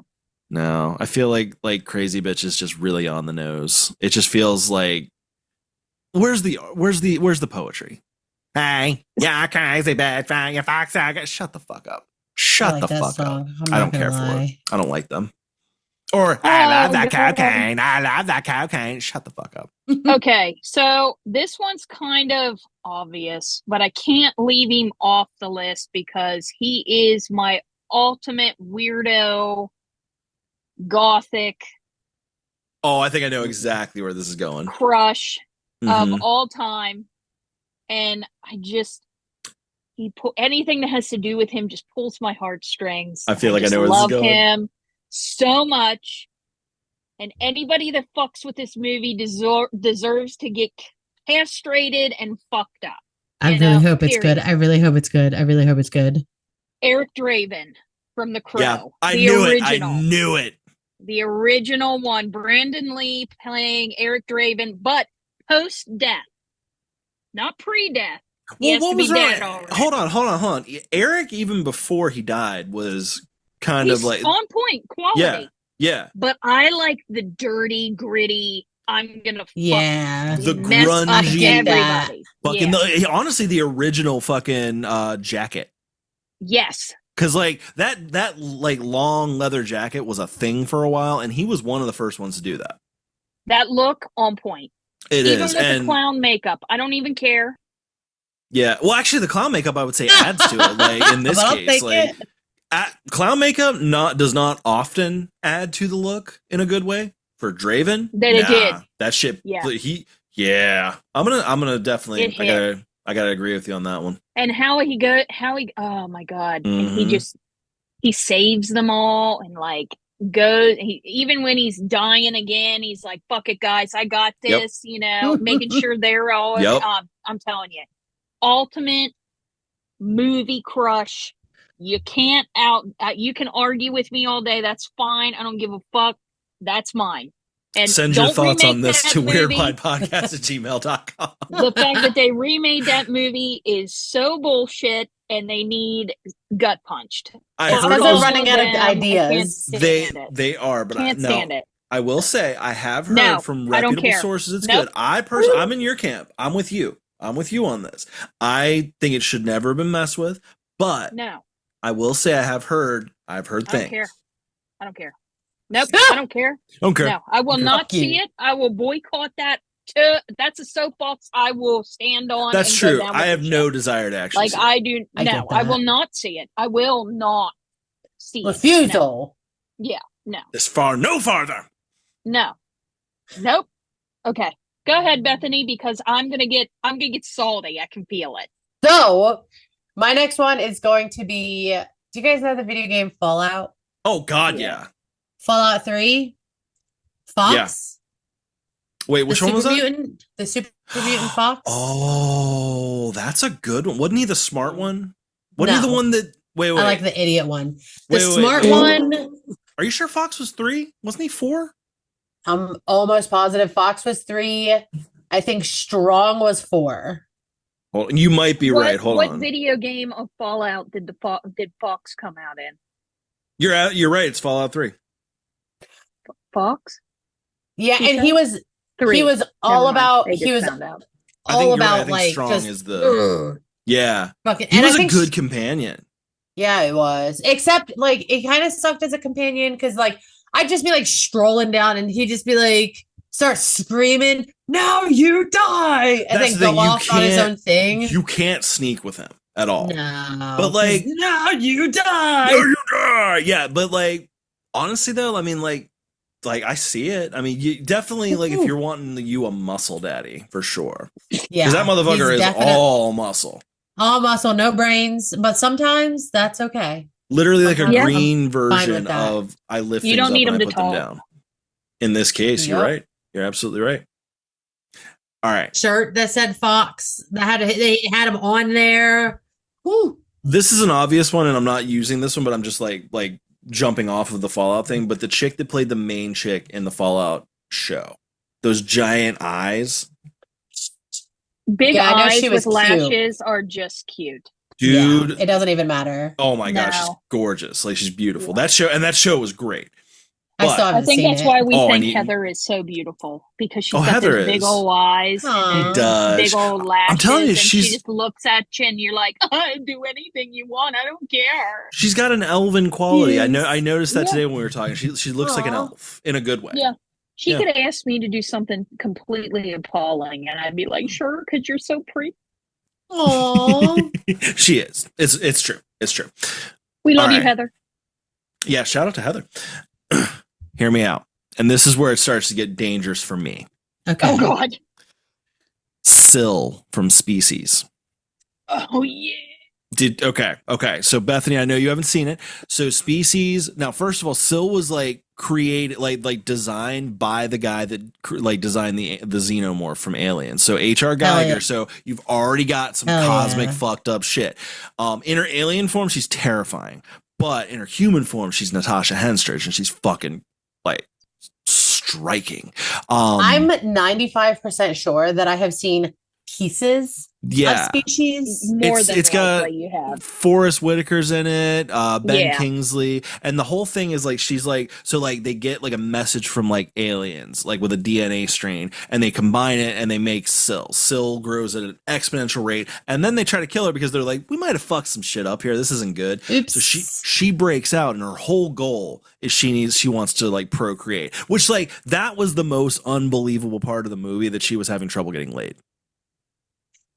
No, I feel like Crazy Bitch is just really on the nose. It just feels like where's the poetry? Hey, yeah, crazy bitch, you fox. Shut the fuck up. Shut the fuck up. I don't care for it. I don't like them. Or I love that cocaine. I love that cocaine. Shut the fuck up. Okay, so this one's kind of obvious, but I can't leave him off the list because he is my ultimate weirdo, gothic. Oh, I think I know exactly where this is going. Crush of all time, and anything that has to do with him just pulls my heartstrings. I feel like I know where this is going. Love him so much. And anybody that fucks with this movie deserves to get castrated and fucked up. I really hope it's good. I really hope it's good. I really hope it's good. Eric Draven from The Crow. Yeah, I knew it. The original one. Brandon Lee playing Eric Draven, but post-death. Not pre-death. Well, what was wrong? Hold on. Eric, even before he died, was he's like on point quality. Yeah. But I like the dirty, gritty, I'm gonna the mess grungy everybody. Fucking honestly, the original fucking jacket. Yes. Cause like that like long leather jacket was a thing for a while, and he was one of the first ones to do that. That look on point. Even with the clown makeup. I don't even care. Yeah. Well, actually the clown makeup I would say adds to it. Like in this case. Like clown makeup does not often add to the look in a good way. For Draven, it did. That shit. Yeah. I'm gonna definitely. I gotta agree with you on that one. And oh my god, and he saves them all and like goes. Even when he's dying again, he's like, "Fuck it, guys, I got this." You know, making sure they're all. I'm telling you, ultimate movie crush. You can't you can argue with me all day. That's fine. I don't give a fuck. That's mine. And send your thoughts on this to weirdpodcast@gmail.com. The fact that they remade that movie is so bullshit, and they need gut punched. Because they're running out of ideas. They are, but can't stand it. I will say I have heard from reputable sources it's good. I'm in your camp. I'm with you. I'm with you on this. I think it should never have been messed with, but I will say I've heard things. I don't care. Nope, I don't care. No, I will not see it. I will boycott that. That's a soapbox I will stand on. That's true. I have no desire to actually see it. I do. No, I will not see it. I will not see Refusal. it. No. Yeah, no. This far, no farther. No. Nope. Okay. Go ahead, Bethany, because I'm gonna get salty. I can feel it. So my next one is going to be, do you guys know the video game Fallout? Oh God, yeah. Fallout 3? Fox? Yeah. Wait, which one was that? The Super Mutant Fox? Oh, that's a good one. Wasn't he the smart one? Wasn't he the one that wait. I like the idiot one. The smart one. Are you sure Fox was 3? Wasn't he 4? I'm almost positive Fox was 3. I think Strong was 4. Well, you might be right. Hold on. What video game of Fallout did Fox come out in? You're right. It's Fallout 3. Fox? Yeah, and he was 3. He was all about. He was all about like Strong just is the yeah. Fucking, he was a good companion. Yeah, it was. Except like it kind of sucked as a companion because like I'd just be like strolling down and he'd just be like start screaming, "Now you die!" and then go off on his own thing. You can't sneak with him at all. No, but like now you die. Now you die. Yeah, but like honestly though, I mean like I see it. I mean, you definitely like if you're wanting you a muscle daddy for sure. Yeah, because that motherfucker is all muscle. All muscle, no brains, but sometimes that's okay. Literally like a green version of I lift things up and I put them down. In this case, you're right. You're absolutely right. All right. Shirt that said Fox. They had him on there. Woo. This is an obvious one, and I'm not using this one, but I'm just like jumping off of the Fallout thing. But the chick that played the main chick in the Fallout show, those giant eyes. Big eyes with lashes are just cute. Dude. Yeah, it doesn't even matter. Oh my gosh, she's gorgeous. Like she's beautiful. Yeah. That show was great. I still But I haven't think seen that's it. why we Oh, think and you- Heather is so beautiful because she's Oh, got Heather those big is. old eyes Aw. and She those does. big old lashes. I'm telling you, and she's she just looks at you and you're like, do anything you want. I don't care. she's got an elven quality. I know. I Yes. noticed that Yeah. today when we were talking. She looks like an Aw. elf in a good way. Yeah. She Yeah. could ask me to do something completely appalling, and I'd be like, sure, because you're so pretty. Aww. She is. It's true. It's true. We love All you, right. Heather. Yeah. Shout out to Heather. Hear me out. And this is where it starts to get dangerous for me. Okay. Oh, God. Syl from Species. Oh, yeah. Okay. So Bethany, I know you haven't seen it. So Species. Now, first of all, Syl was like created, like designed by the guy that like designed the xenomorph from Alien. So H.R. Geiger. yeah. So you've already got some Hell cosmic yeah. fucked up shit. In her alien form, she's terrifying, but in her human form, she's Natasha Henstridge, and she's fucking like striking. I'm 95% sure that I have seen pieces yeah. of Species. More It's- than it's got- likely you have. Forrest Whitaker's in it, Ben Yeah. Kingsley, and the whole thing is like she's like so like they get like a message from like aliens like with a DNA strain, and they combine it and they make Syl. Syl grows at an exponential rate, and then they try to kill her because they're like, we might have fucked some shit up here. This isn't good. Oops. So she breaks out, and her whole goal is she wants to like procreate, which like that was the most unbelievable part of the movie, that she was having trouble getting laid.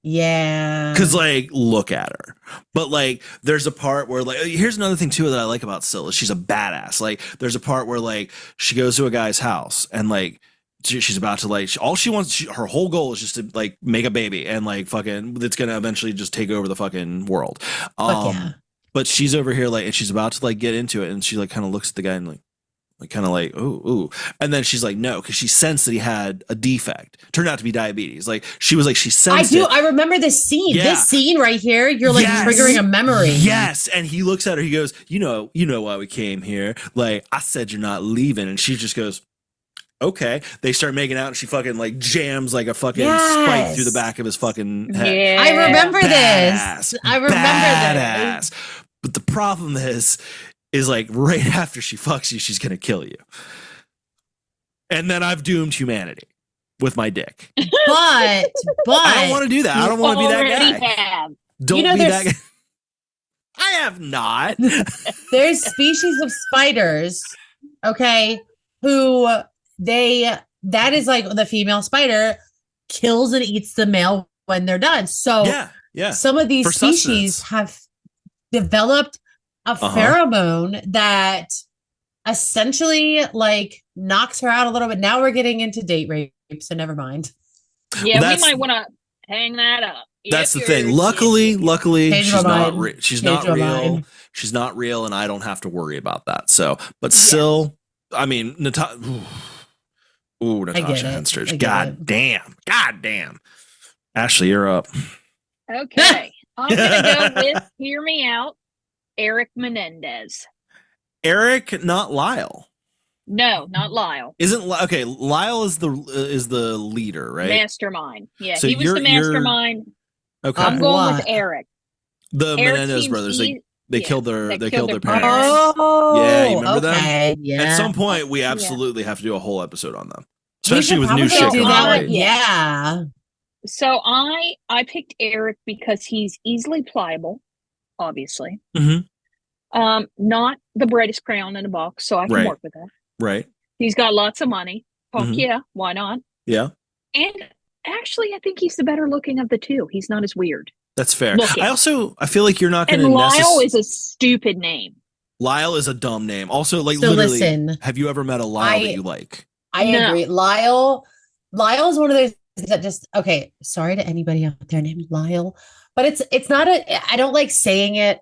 Yeah. Because like look at her, but like there's a part where like here's another thing too that I like about Syl is she's a badass. Like there's a part where like she goes to a guy's house and like she's about to like all she wants, her whole goal is just to like make a baby and like fucking that's gonna eventually just take over the fucking world. Fuck yeah. But she's over here like and she's about to like get into it, and she like kind of looks at the guy and like kind of like ooh, and then she's like no, because she sensed that he had a defect. Turned out to be diabetes. Like she sensed it. I remember this scene. Yeah. This scene right here. You're like Yes. triggering a memory. Yes, and he looks at her. He goes, you know why we came here. Like I said, you're not leaving, and she just goes, okay. They start making out, and she fucking like jams like a fucking spike through the back of his fucking head. Yeah. I remember Badass. this. I remember Badass. this. But the problem is like right after she fucks you, she's gonna kill you, and then I've doomed humanity with my dick. But I don't want to do that. I don't want to be that Already guy. have. Don't You know, be there's- that guy. I have not. there's species of spiders, okay, who that is like the female spider kills and eats the male when they're done. So Yeah. some of these For species sustenance. have developed a pheromone that essentially like knocks her out a little bit. Now we're getting into date rape, so never mind. Yeah, Well, we might want to hang that up. That's the If thing. you're- Luckily, Change she's my not. mind. She's Change not my real. mind. She's not real, and I don't have to worry about that. So, but Yeah. still, I mean, Natasha it. Henstridge. I get God damn. Ashley, you're up. Okay. I'm going to go with, hear me out, Eric Menendez. Eric, not Lyle. No, not Lyle. Okay? Lyle is the leader, right? Mastermind. Yeah, So he was you're- the mastermind. Okay. I'm going What? with Eric. The Eric Menendez seems brothers. easy- They yeah, killed their they killed killed their their parents. Oh, Yeah, you remember them? okay, yeah. At some point, we absolutely have to do a whole episode on them, We especially should with new probably shit do coming that out. one. Yeah. So I picked Eric because he's easily pliable, obviously. Mhm. Not the brightest crayon in the box, so I can Right. work with that. Right? He's got lots of money. Fuck Mhm. yeah, why not? Yeah. And actually, I think he's the better looking of the two. He's not as weird. That's fair. Looking. I feel like you're not going And to Lyle is a stupid name. Lyle is a dumb name. Also, like So literally, listen, have you ever met a Lyle that you like? I No. agree. Lyle's one of those that just okay. Sorry to anybody out there named Lyle, but it's not I don't like saying it.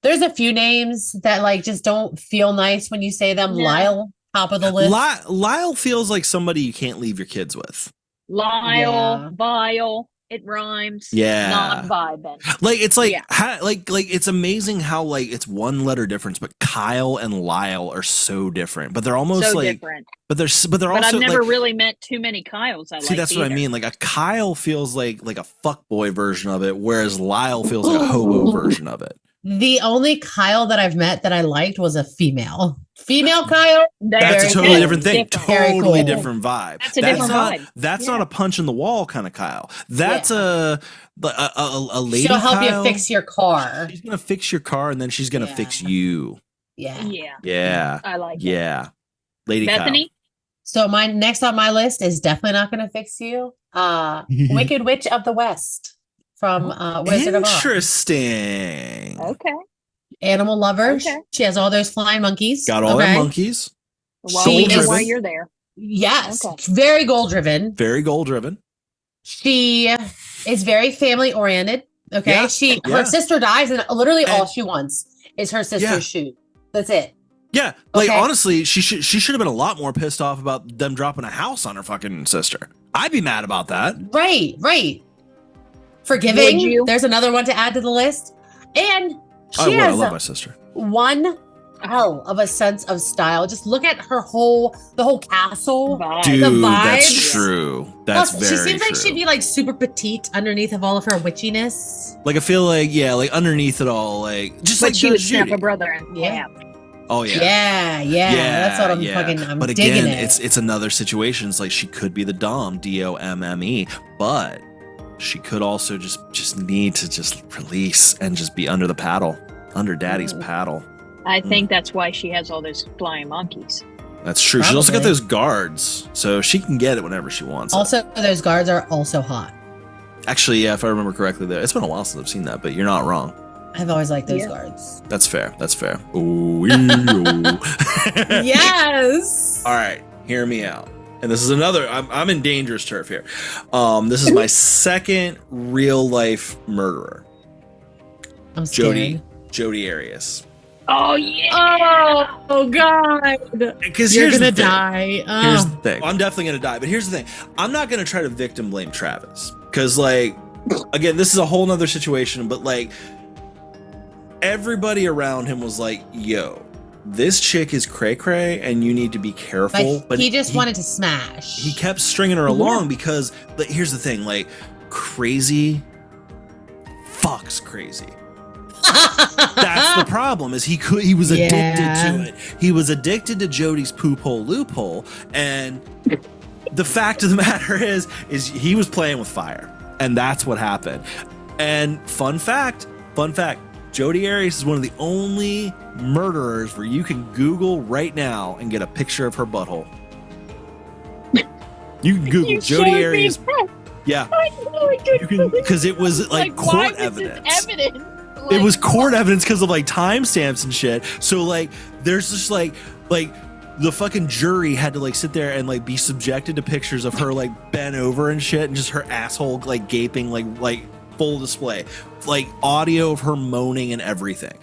There's a few names that like just don't feel nice when you say them. No. Lyle, top of the list. Lyle feels like somebody you can't leave your kids with. Lyle, Yeah. vile, it rhymes. Yeah. Not vibing. Like it's like Yeah. like it's amazing how like it's one letter difference, but Kyle and Lyle are so different. But they're almost So like different. but they're But also I've never like, really met too many Kyles. see, that's what I mean. Like a Kyle feels like a fuckboy version of it, whereas Lyle feels like a hobo version of it. The only Kyle that I've met that I liked was a female. Female Kyle. That's a very totally cool. different thing. Very Totally cool. different vibe. That's a different not, vibe. That's Yeah. not a punch in the wall kind of Kyle. That's a lady. She'll help Kyle. you fix your car. She's gonna fix your car, and then she's gonna Yeah. fix you. Yeah. Yeah. Yeah. I like it. Yeah. Lady Bethany? So my next on my list is definitely not going to fix you. Wicked Witch of the West from Kyle. Wizard of Oz. Interesting. Okay. Animal lover. Okay. She has all those flying monkeys. Got all okay? the monkeys. Well, She we know is- why you're there. Yes. Okay. Very goal driven. Very goal driven. She is very family oriented. Okay. Yeah, Her yeah. sister dies, and literally all And- she wants is her sister's Yeah. shoe. That's it. Yeah, like Okay. honestly, she should have been a lot more pissed off about them dropping a house on her fucking sister. I'd be mad about that. Right. Forgiving. Would you? There's another one to add to the list. And I she would. I has love my sister. one hell of a sense of style. Just look at the whole castle. Vibe. Dude, the that's vibes. true. That's Plus, very she seems like true. she'd be like super petite underneath of all of her witchiness. Like I feel like like underneath it all, like just But like she would Judge snap Judy. a brother in Yeah. half. Oh yeah. That's what I'm But digging again, it. it's another situation. It's like she could be the dom, DOMME, but she could also just need to just release and just be under the paddle, under daddy's paddle. I think that's why she has all those flying monkeys. That's true. She's also got Probably. those guards, so she can get it whenever she wants. Also, those guards are also hot. Actually, yeah, if I remember correctly, there. It's been a while since I've seen that, but you're not wrong. I've always liked those Yeah. guards. That's fair. That's fair. Ooh, ew. Yes. All right, hear me out. And this is another. I'm in dangerous turf here. This is my second real life murderer, I'm scared. Jodi Arias. Oh yeah. Oh God. Because You're here's gonna the thing. die. Here's the thing. I'm definitely gonna die. But here's the thing. I'm not gonna try to victim blame Travis. Because like, again, this is a whole nother situation. But like, everybody around him was like, "Yo, this chick is cray cray, and you need to be careful." But he just wanted to smash. He kept stringing her along because. But here's the thing. Like, crazy fucks crazy. That's the problem. Is he was addicted to it. He was addicted to Jodi's poop hole loophole, and the fact of the matter is he was playing with fire, and that's what happened. And fun fact, Jodi Arias is one of the only murderers where you can Google right now and get a picture of her butthole. You can Google You Jodi showed me Arias. that. Yeah, I know I could. you can because it was like why court was evidence. It evidence? It was Like, court evidence because of like timestamps and shit. So like, there's just like the fucking jury had to like sit there and like be subjected to pictures of her like bent over and shit, and just her asshole like gaping, like full display, like audio of her moaning and everything.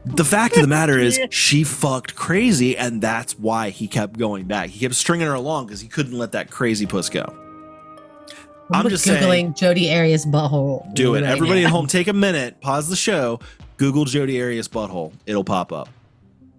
The fact of the matter is, she fucked crazy, and that's why he kept going back. He kept stringing her along because he couldn't let that crazy puss go. I'm just Googling saying, Jodi Arias butthole. do it. right Everybody now. at home, take a minute, pause the show, Google Jodi Arias butthole. It'll pop up.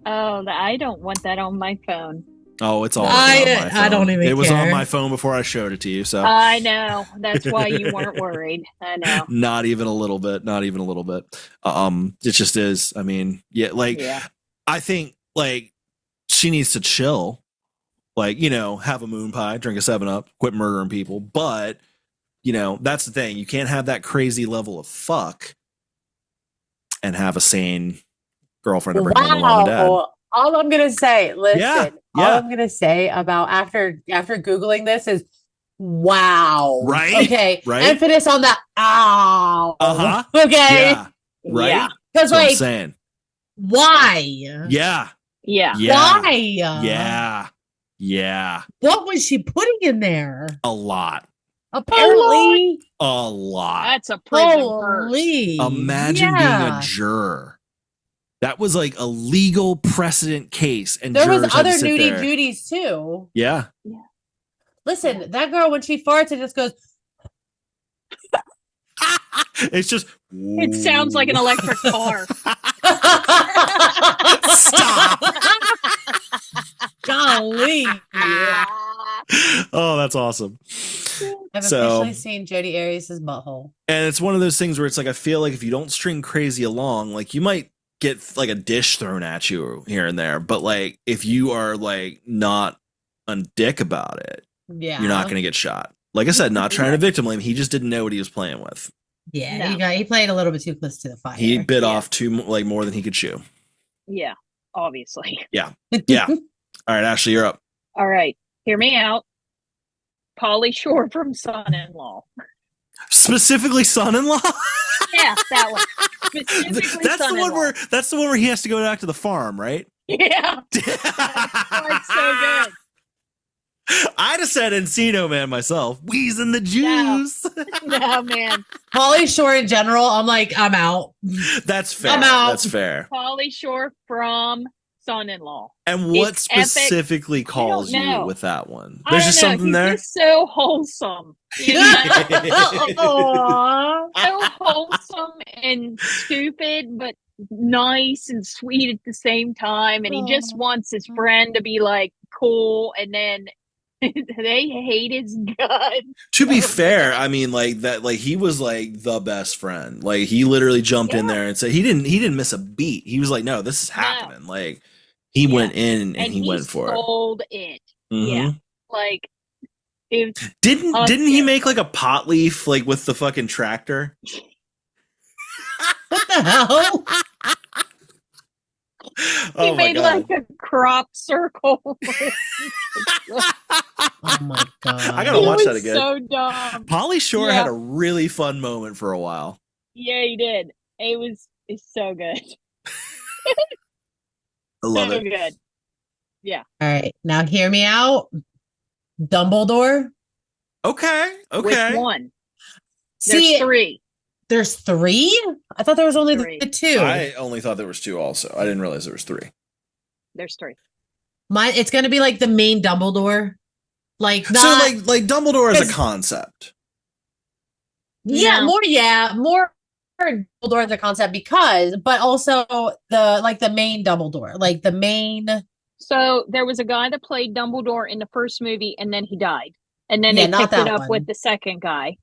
Oh, I don't want that on my phone. Oh, it's all on I my phone. don't even It was on care. my phone before I showed it to you, so I know. That's why you weren't worried. I know. not even a little bit. Not even a little bit. It just is. I mean, yeah, like Yeah. I think like she needs to chill, like, you know, have a moon pie, drink a 7-Up, quit murdering people. But, you know, that's the thing. You can't have that crazy level of fuck and have a sane girlfriend to bring home to mom and dad. Wow. All I'm gonna say, listen, Yeah, all yeah. I'm gonna say about after Googling this is wow. Right? Okay. Right? Emphasis on the ow. Uh-huh. Okay. Yeah. Right? Yeah. Because That's what I'm like saying. why? Yeah. Yeah. Yeah. Why? Yeah. Yeah. What was she putting in there? A lot. Apparently. A lot. That's a prison curse. Holy. Imagine being yeah. a juror. That was like a legal precedent case, and There jurors was had to other sit nudie there. Judies too. Yeah. Listen, that girl when she farts, it just goes. It's just. It sounds like an electric car. Stop. Golly. Oh, that's awesome. I've So- officially seen Jodi Arias' butthole. And it's one of those things where it's like, I feel like if you don't string crazy along, like you might get like a dish thrown at you here and there. But like, if you are like not a dick about it, Yeah. you're not going to get shot. Like I said, not trying to victim blame. He just didn't know what he was playing with. Yeah, No. he played a little bit too close to the fire. He bit off more than he could chew. Yeah, obviously. Yeah. All right, Ashley, you're up. All right, hear me out. Pauly Shore from Son-in-Law. Specifically, son-in-law. Yeah, that one. Specifically That's the son-in-law. one where he has to go back to the farm, right? Yeah, that's so good. I'd have said Encino Man myself. Wheezing the juice. No, man. Pauly Shore in general, I'm like, I'm out. That's fair. I'm out. That's fair. Pauly Shore from Son-in-Law. And what It's epic. specifically calls you know. with that one? I There's don't just know, something he's there. just so wholesome. You know? Aw. So wholesome and stupid, but nice and sweet at the same time. And he just wants his friend to be like cool, and then they hate his guts. To be fair, I mean, like that, like he was like the best friend. Like he literally jumped in Yeah. there and said he didn't miss a beat. He was like, no, this is happening. Like he went in and he went for it. Sold it. Mhm. Yeah, like it. Didn't he hysterical. make like a pot leaf like with the fucking tractor? What the hell? He Oh my made god! like a crop circle. Oh my god. I gotta He watch was that again. So dumb. Pauly Shore Yeah. had a really fun moment for a while. Yeah, he did. It's so good. I love so it. good. All right, now hear me out. Dumbledore. Okay, okay. Which one? There's See, three. there's three? I thought there was only Three. the two. I only thought there was two. Also, I didn't realize there was three. There's three. Mine, it's gonna be like the main Dumbledore. Like not, So like Dumbledore as a Because- concept. yeah, No. more Dumbledore as a concept but also the main Dumbledore, like the main. So there was a guy that played Dumbledore in the first movie, and then he died. And then Yeah, they not picked it that up one. with the second guy.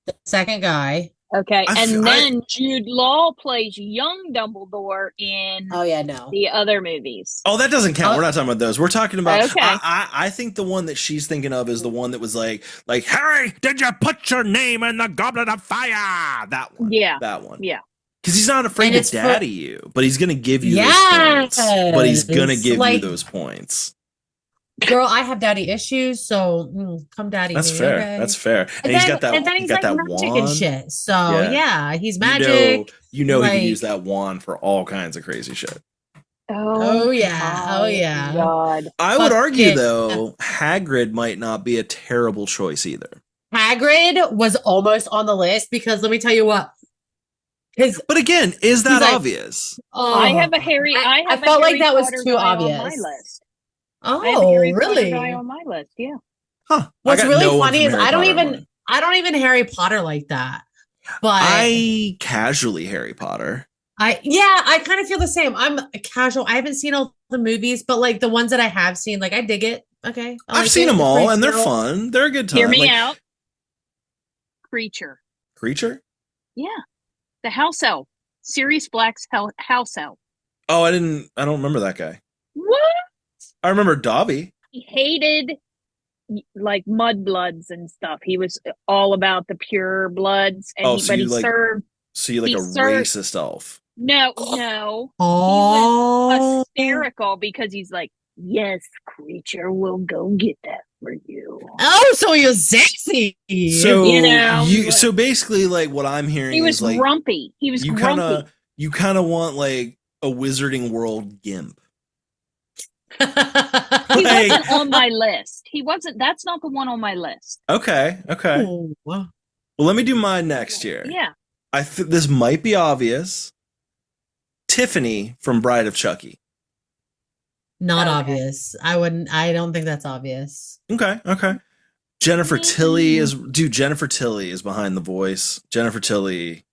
The second guy. Okay. I And feel- then Jude Law plays young Dumbledore in Oh yeah, no. the other movies. Oh, that doesn't count. Oh. We're not talking about those. We're talking about. Okay. I think the one that she's thinking of is the one that was like Harry, did you put your name in the goblet of fire? That one. Yeah. That one. Yeah. Because he's not afraid And to it's for- daddy you, but he's gonna give you those Yes! points. But he's gonna give you Like- those points. Girl, I have daddy issues, so come daddy That's me, fair. okay? That's fair. And, And he's then, got that. and then He's he's got like that magic wand. and shit. So Yeah. yeah, he's You magic. know he like- can use that wand for all kinds of crazy shit. Oh, yeah. Oh, my yeah. God. I would Fuck argue it. though, Hagrid might not be a terrible choice either. Hagrid was almost on the list because let me tell you what. Because But again, is that like- obvious? I have a Harry. I have a felt like Harry that was Potter too guy obvious. on my list. I have a Oh, Harry Potter really? guy on my list. Yeah. Huh. What's I got really no one funny from is Harry I don't Potter on even mine. I don't even Harry Potter like that. But I casually Harry Potter. I kind of feel the same. I'm a casual. I haven't seen all the movies, but like the ones that I have seen, like I dig it. Okay. I I've like seen it. them It's all, pretty and they're cool. fun. They're a good time. Hear me Like, out. Creature. Creature? Yeah. The house elf. Sirius Black's house elf. Oh, I don't remember that guy. What? I remember Dobby. He hated like mudbloods and stuff. He was all about the pure bloods, and Oh, he, so but you he like- served. So you like He a served- racist elf. No. Oh, Hysterical because he's like, yes, creature, we'll go get that for you. oh, so you're sexy. So You know, but- so basically, like what I'm hearing He was is like grumpy. He was you grumpy. kind of want like a Wizarding World gimp. He like- wasn't on my list. He wasn't. That's not the one on my list. Okay. Ooh. Well, let me do mine next year. Yeah. I think this might be obvious. Tiffany from Bride of Chucky. Not Okay. obvious. I don't think that's obvious. Okay. Jennifer Tilly is behind the voice. Jennifer Tilly.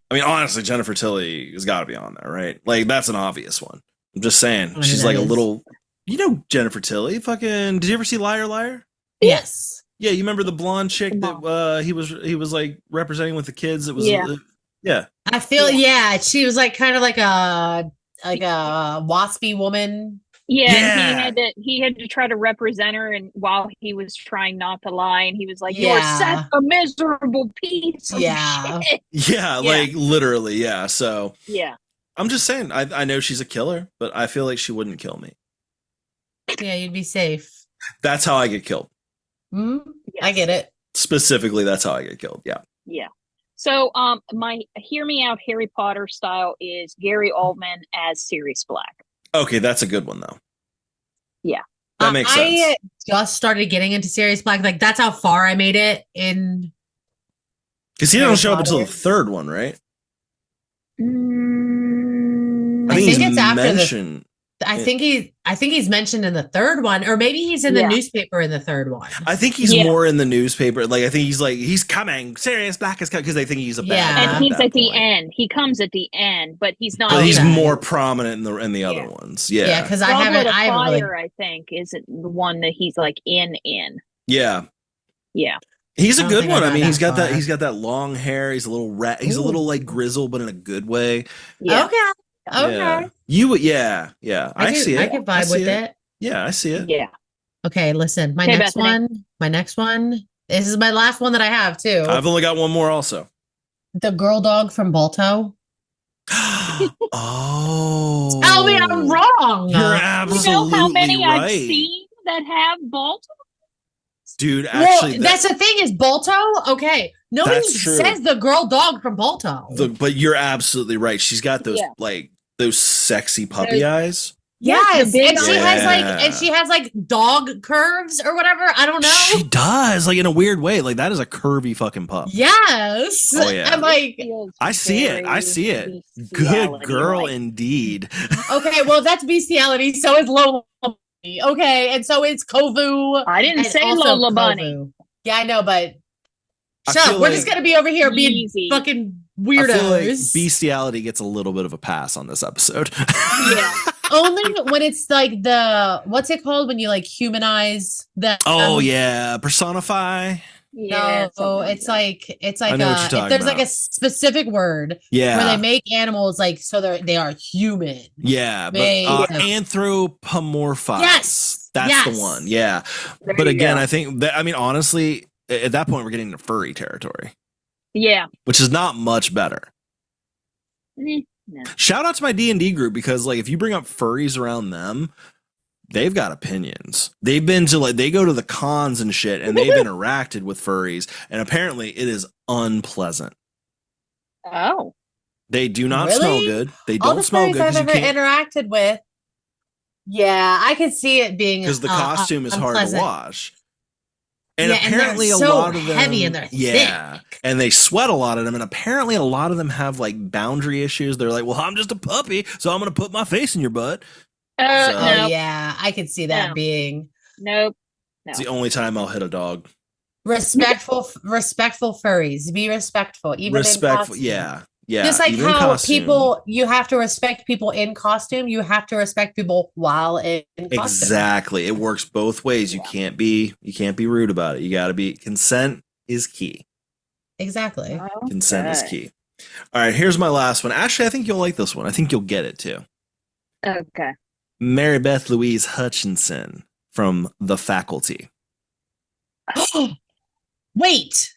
I mean, honestly, Jennifer Tilly has got to be on there, right? Like that's an obvious one. I'm just saying. Oh, She's that like a is. little, Jennifer Tilly. Fucking. Did you ever see Liar Liar? Yes. Yeah, you remember the blonde chick that he was like representing with the kids? It was yeah. I feel she was like kind of like a waspy woman. Yeah, and he had to try to represent her, and while he was trying not to lie, and he was like, "You're such a miserable piece of shit." Yeah, like literally, yeah. So yeah, I'm just saying, I know she's a killer, but I feel like she wouldn't kill me. Yeah, you'd be safe. That's how I get killed. Mm-hmm. Yes. I get it. Specifically, that's how I get killed. Yeah. Yeah. So, my hear me out Harry Potter style is Gary Oldman as Sirius Black. Okay, that's a good one though. Yeah. That makes sense. I just started getting into Sirius Black. Like that's how far I made it in. Because he don't show up until the third one, right? I think it's after I think he's mentioned in the third one, or maybe he's in the newspaper in the third one. I think he's more in the newspaper. Like I think he's coming. Sirius Black is coming because they think he's a bad. And he's at the end. He comes at the end, but he's not. But he's more prominent in the other ones. Yeah, yeah. Because I haven't. I think is the one that he's like in. Yeah. Yeah. He's a good one. I mean, he's got that long hair. He's a little he's a little like grizzled, but in a good way. Yeah. Okay. Yeah. I see it. I can vibe with it. Yeah, I see it. Yeah. Okay, listen. My next one. This is my last one that I have too. I've only got one more also. The girl dog from Balto. Oh. Tell me I'm wrong. You're absolutely you know how many right. I've seen that have Balto? Dude, actually, that's the thing is Balto. Okay, nobody says the girl dog from Balto. But you're absolutely right. She's got those those sexy puppy eyes. Yes, and she has like dog curves or whatever. I don't know. She does, like in a weird way. Like that is a curvy fucking pup. Yes. Oh yeah. I'm like, I see it. Good girl indeed. Okay, well that's bestiality. So is Lola. Okay, and so it's Kovu. I didn't say Lola Bunny. Yeah, I know, but we're just gonna be over here being fucking weirdos. I feel like bestiality gets a little bit of a pass on this episode. Yeah. Only when it's like what's it called when you like humanize the personify. Yeah, no, it's like if there's like a specific word where they make animals like so they are human. Yeah, but anthropomorphize. Yes, that's the one. Yeah, but again, I think that honestly, at that point we're getting into furry territory. Yeah, which is not much better. No. Shout out to my D&D group because like if you bring up furries around them, they've got opinions. They've been to they go to the cons and shit, and they've interacted with furries, and apparently it is unpleasant. Oh, they do not smell good. They don't smell good. I've ever interacted with. Yeah, I could see it being because the costume is hard to wash. And apparently and a lot of them heavy and they're thick. And they sweat a lot of them, and apparently a lot of them have like boundary issues. They're like, well, I'm just a puppy, so I'm gonna put my face in your butt. No. Yeah, I could see that being. Nope. It's the only time I'll hit a dog. Respectful furries. Be respectful. Even respectful. Yeah. Just like how you have to respect people in costume, you have to respect people while in costume. Exactly. It works both ways. You can't be rude about it. You got to be. Consent is key. Exactly. Okay. Consent is key. All right. Here's my last one. Actually, I think you'll like this one. I think you'll get it too. Okay. Mary Beth Louise Hutchinson from The Faculty. Wait.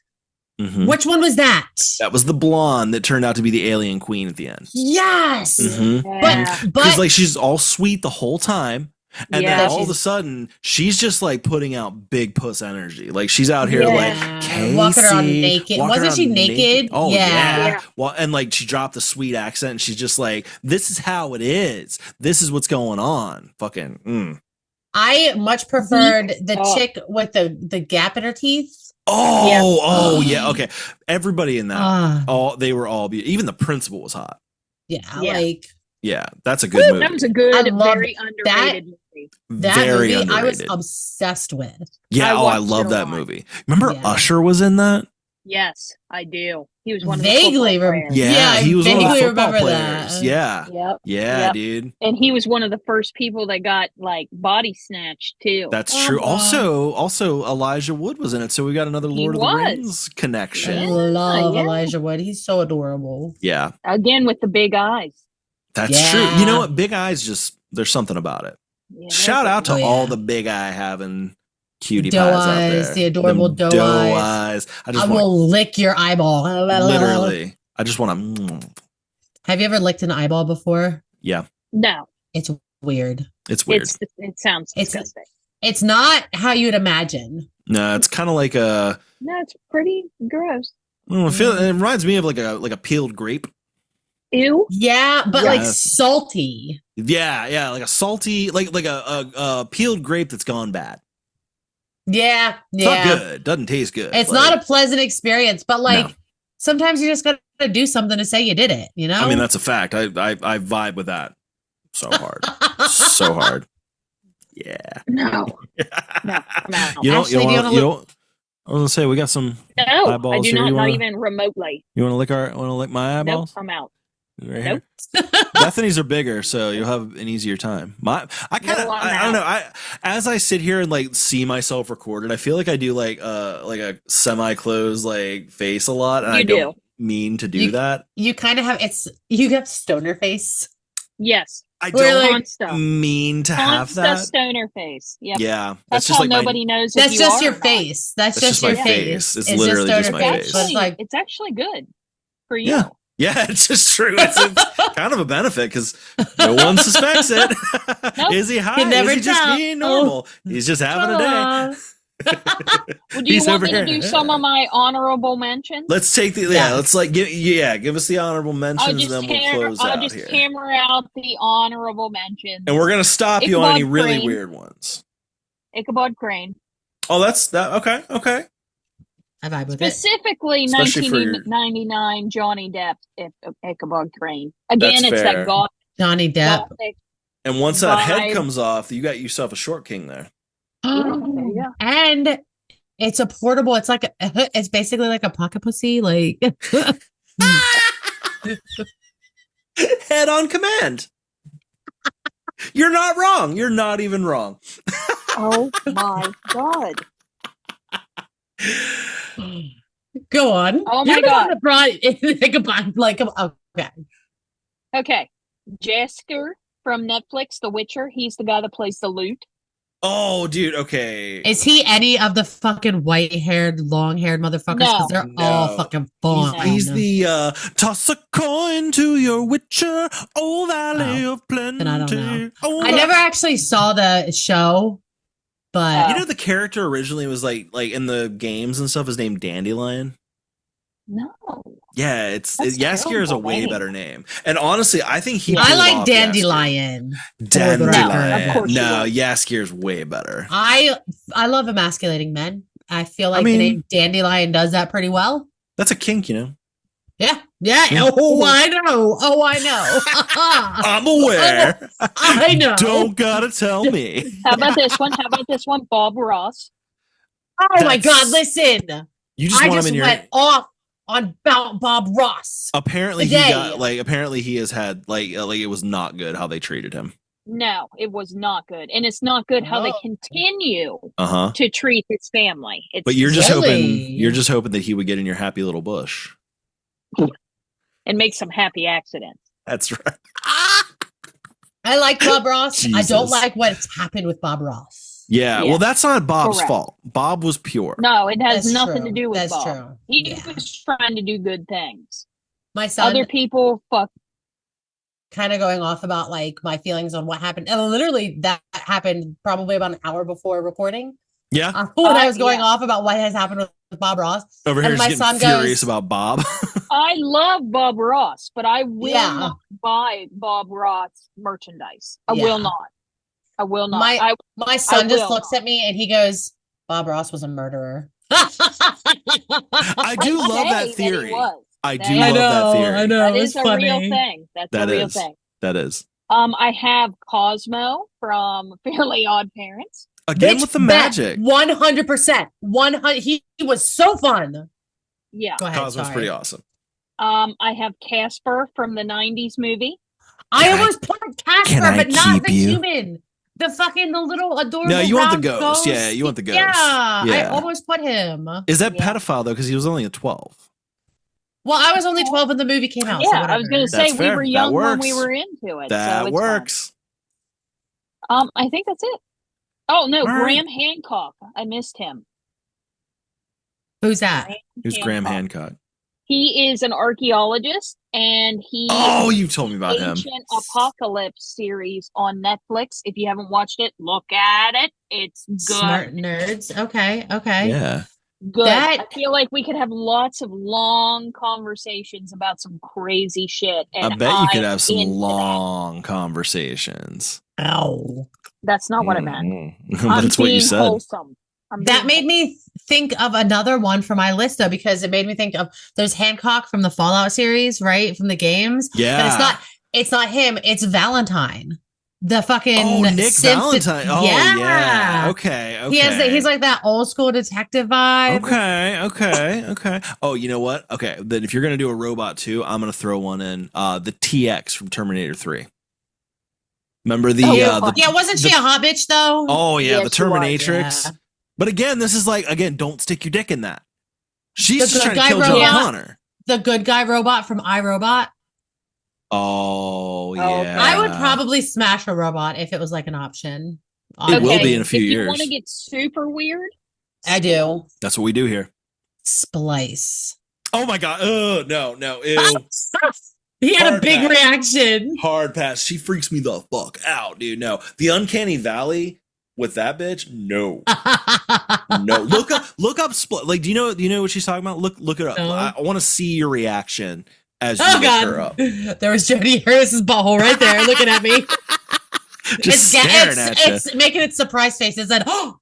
Mm-hmm. Which one was that? That was the blonde that turned out to be the alien queen at the end. Yes. Mm-hmm. Yeah. But like she's all sweet the whole time. And then all of a sudden, she's just like putting out big puss energy. Like she's out here like Casey, walking around naked. Wasn't she naked? Oh yeah. Well, and like she dropped the sweet accent. And she's just like, "This is how it is. This is what's going on." Fucking. I much preferred the chick with the gap in her teeth. Oh yeah. Okay. Everybody in that, they were all even the principal was hot. Yeah, that's a good movie. That was a good, very underrated movie. That very movie underrated. I was obsessed with. Yeah, I love that movie. Remember Usher was in that? Yes, I do. He was one of Vaguely the football players. Yeah, he was one of the vaguely football remember players. that. Yeah. Yep. Yeah, Yep. dude. And he was one of the first people that got like body snatched too. That's true. Also Elijah Wood was in it, so we got another Lord of the Rings I connection. love Elijah Wood. He's so adorable. Yeah. Again with the big eyes. That's true. You know what? Big eyes just there's something about it. Yeah, Shout out to all the big eye having cutie pies out there. The adorable Them doe eyes. I will lick your eyeball. Literally. I just want to. Have you ever licked an eyeball before? Yeah. No. It's weird. It's weird. It sounds disgusting. It's not how you'd imagine. No, it's kind of like a. No, it's pretty gross. It reminds me of like a peeled grape. Ew. Yeah, but like salty. Yeah, like a salty, like a peeled grape that's gone bad. Yeah, It's not good. Doesn't taste good. It's not a pleasant experience, but like sometimes you just gotta do something to say you did it. You know. I mean, that's a fact. I vibe with that so hard, so hard. Yeah. No. No. I'm out. You don't. I was gonna say we got some eyeballs I do here. not even remotely. You want to lick my eyeballs? Nope, I'm out. Right here. Bethany's are bigger, so you'll have an easier time. I don't know. As I sit here and like see myself recorded, I feel like I do like a semi-closed like face a lot, and I don't mean to do that. You kind of have you have stoner face. Yes. I don't mean to have that stoner face. Yep. Yeah, that's just how like nobody knows. That's just your face. That's just your face. It's literally just my face. It's actually good for you. Yeah, it's just true. It's kind of a benefit because no one suspects it. Nope. Is he high? Is he just being normal? He's just having a day. Would you want me to do some of my honorable mentions? Let's take let's like give us the honorable mentions, and then we'll close out here. I'll just hammer out the honorable mentions. And we're gonna stop you on any really weird ones. Ichabod Crane. Oh, that's that. Okay. I vibe with Specifically, 1999 Johnny Depp Ichabod Crane. Again, it's that God Johnny Depp. And once that head comes off, you got yourself a short king there. And it's a portable. It's like it's basically like a pocket pussy. Like head on command. You're not wrong. You're not even wrong. Oh my God. Go on. Oh my God. Okay. Jasker from Netflix, The Witcher. He's the guy that plays the lute. Oh, dude. Okay. Is he any of the fucking white-haired, long-haired motherfuckers? Because they're all fucking fun. He's the toss a coin to your Witcher, oh valley of plenty. And I don't know. I never actually saw the show. But you know, the character originally was like in the games and stuff is named Dandelion. No. Yeah, Jaskier is a way better name. And honestly, I think I like Dandelion. Dandelion. No, Jaskier is way better. I love emasculating men. I feel like the name Dandelion does that pretty well. That's a kink, you know. Yeah. Oh, I know. I'm aware. I know. Don't gotta tell me. How about this one? Bob Ross. Oh my God! Listen, you just want him in your went off on Bob Ross. Apparently, he has had like it was not good how they treated him. No, it was not good, and it's not good how they continue to treat his family. But you're just hoping that he would get in your happy little bush and make some happy accidents. That's right. I like Bob Ross. Jesus. I don't like what's happened with Bob Ross. Yeah, well, that's not Bob's fault. Bob was pure. No, it has nothing to do with Bob. True. He was trying to do good things. My son, other people, kind of going off about like my feelings on what happened, and literally that happened probably about an hour before recording. Yeah, when I was going off about what has happened with Bob Ross. Over here, my son furious about Bob. I love Bob Ross, but I will not buy Bob Ross merchandise. I will not. My son just looks at me and he goes, "Bob Ross was a murderer." I do love that theory. I do love that theory. I know. That is a real thing. That's a real thing. That is. I have Cosmo from Fairly Odd Parents. Again with the magic. 100%. 100. He was so fun. Yeah. Go ahead. Cosmo's Sorry. pretty awesome. I have Casper from the 90s movie. I Can I- almost put Casper, can I but not keep the you? human. The little adorable. No, you want the round ghost. Yeah, you want the ghost. Yeah, I Yeah. almost put him. Is that Yeah. pedophile though? Because he was only a 12. Well, I was only 12 when the movie came out. Yeah, so I was whatever. going to say That's we fair. were That young when we works. were into it. That so it's works. fine. I think that's it. Oh no, All right. Graham Hancock. I missed him. Who's that? Who's Graham Hancock? He is an archaeologist, and he Oh, you told me about him. Ancient Apocalypse series on Netflix. If you haven't watched it, look at it. It's good. Smart nerds. Okay. Yeah. Good. That- I feel like we could have lots of long conversations about some crazy shit. And I bet you could I'm have some into that. long conversations. Ow. That's not what I meant. Mhm. I'm But it's what you being said. wholesome. That made me think of another one for my list though, because it made me think of there's Hancock from the Fallout series, right? From the games. Yeah. But it's not him, it's Valentine. The fucking Oh, Nick Simpson- Valentine. Oh, yeah. Okay. He's like that old school detective vibe. Okay. Oh, you know what? Okay, then if you're gonna do a robot too, I'm gonna throw one in. The TX from Terminator 3. Remember the Yeah, wasn't she a hot bitch though? Oh yeah, Yes, the she was, Terminatrix. yeah. But again, this is like don't stick your dick in that. She's The just good trying to guy kill John robot? Connor. The good guy robot from iRobot. Oh Oh, yeah. I would probably smash a robot if it was like an option. It will Okay, be in a few if years. you want to get super weird, I do. That's what we do here. Splice. Oh my god. Oh no. Ew. He had a Hard big pass. reaction. Hard pass. She freaks me the fuck out, dude. No. The Uncanny Valley with that bitch? No. No. Look up Split. Like, do you know what she's talking about? Look it up. No. I want to see your reaction as you Oh look her up. god, there was Jody Harris's butthole right there, looking at me. Just staring at you. It's making its surprise face. It said, "Oh,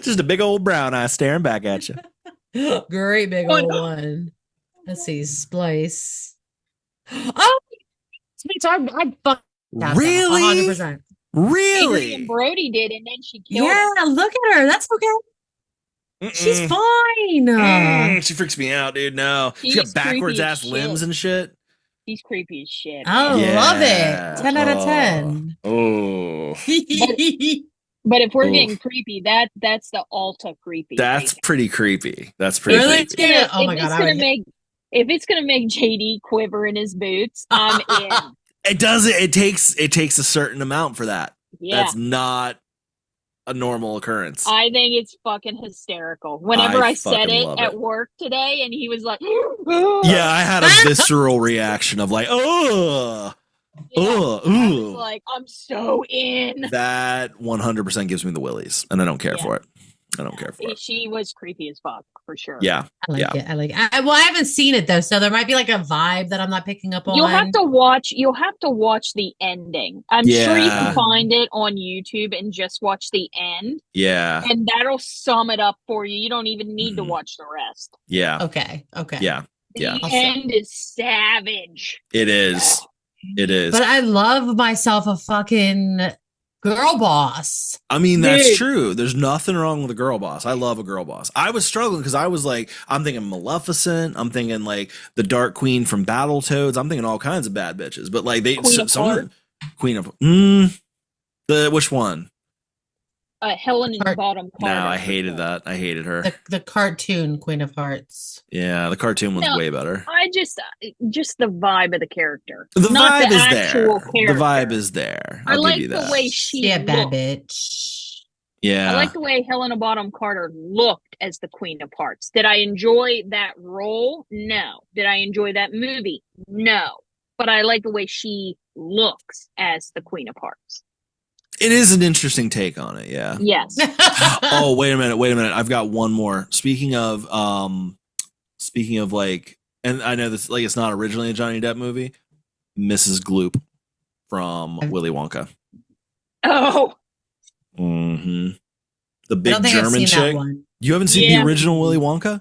Just a big old brown eye staring back at you. great big Oh, old no. one." Let's see, splice. Oh, I fuck Really? 100%. Really? Adrian Brody did, and then she killed him. Yeah, look at her. That's okay. She's Mm-mm. fine. She freaks me out, dude. No. She got She's backwards creepy ass as limbs shit. and shit. He's creepy as shit. I Yeah. love it. 10 out of Oh. 10. Oh. But if we're Oof. getting creepy, that's the Alta creepy. That's right pretty creepy. That's pretty Really? creepy. Yeah. Oh if my it's god. I gonna would- make if it's gonna make JD quiver in his boots, I'm in. It does it. It takes a certain amount for that. Yeah. That's not a normal occurrence. I think it's fucking hysterical. Whenever I I said fucking it love at it. work today, and he was like, Yeah, I had a visceral reaction of like, oh, Yeah. I oh, was ooh. like, I'm so in. That 100% gives me the willies, and I don't care Yeah. for it. I don't care for it. She was creepy as fuck for sure. Yeah, I like Yeah. it. I like it. Well, I haven't seen it though, so there might be like a vibe that I'm not picking up on. You'll have to watch the ending. I'm sure you Yeah. can find it on YouTube and just watch the end, yeah, and that'll sum it up for you. You don't even need to Mhm. watch the rest. yeah, Okay. yeah. Yeah. The end is savage. It is. It is. But I love myself a fucking girl boss. I mean, that's Dude. true. There's nothing wrong with a girl boss. I love a girl boss. I was struggling because I was like, I'm thinking Maleficent. I'm thinking like the Dark Queen from Battletoads. I'm thinking all kinds of bad bitches. But like Queen of Hearts? Queen of the which one? Helen and Heart- Bottom Carter. No, I hated that. I hated her. The cartoon Queen of Hearts. Yeah, the cartoon was No, way better. I just the vibe of the character. The not vibe the is actual there. character. The vibe is there. I I'll like give you the that. way she She a bad looked. bitch. Yeah. I like the way Helena Bottom Carter looked as the Queen of Hearts. Did I enjoy that role? No. Did I enjoy that movie? No. But I like the way she looks as the Queen of Hearts. It is an interesting take on it. Yeah. Yes. Oh, wait a minute. I've got one more. Speaking of like, and I know this, like, it's not originally a Johnny Depp movie, Mrs. Gloop from Willy Wonka. Oh, Mm-hmm. The I big don't think I've German seen that chick. one. You haven't seen Yeah. the original Willy Wonka?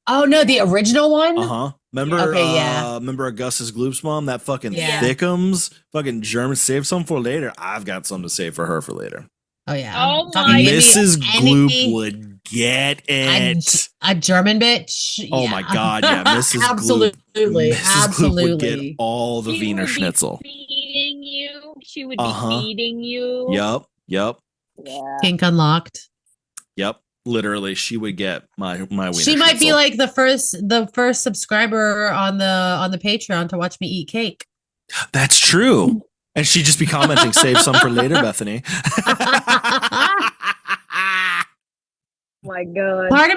Oh no, the original one? Uh-huh. Remember, Okay, yeah. remember Augustus Gloop's mom? That fucking Yeah. thickums, fucking German. Save some for later. I've got something to say for her for later. Oh yeah. Oh Fucking my give me Mrs. anything- Gloop would get it. A German bitch. Oh Yeah. my God, yeah, Mrs. Absolutely, Gloop. Mrs. Gloop would get absolutely. all the She Wiener would be Schnitzel. feeding you. She would Uh-huh. be feeding you. Yep. Yeah. Kink unlocked. Yep. Literally, she would get my Wiener She might be Schnitzel. like the first subscriber on the Patreon to watch me eat cake. That's true. And she'd just be commenting, save some for later, Bethany. My God. Part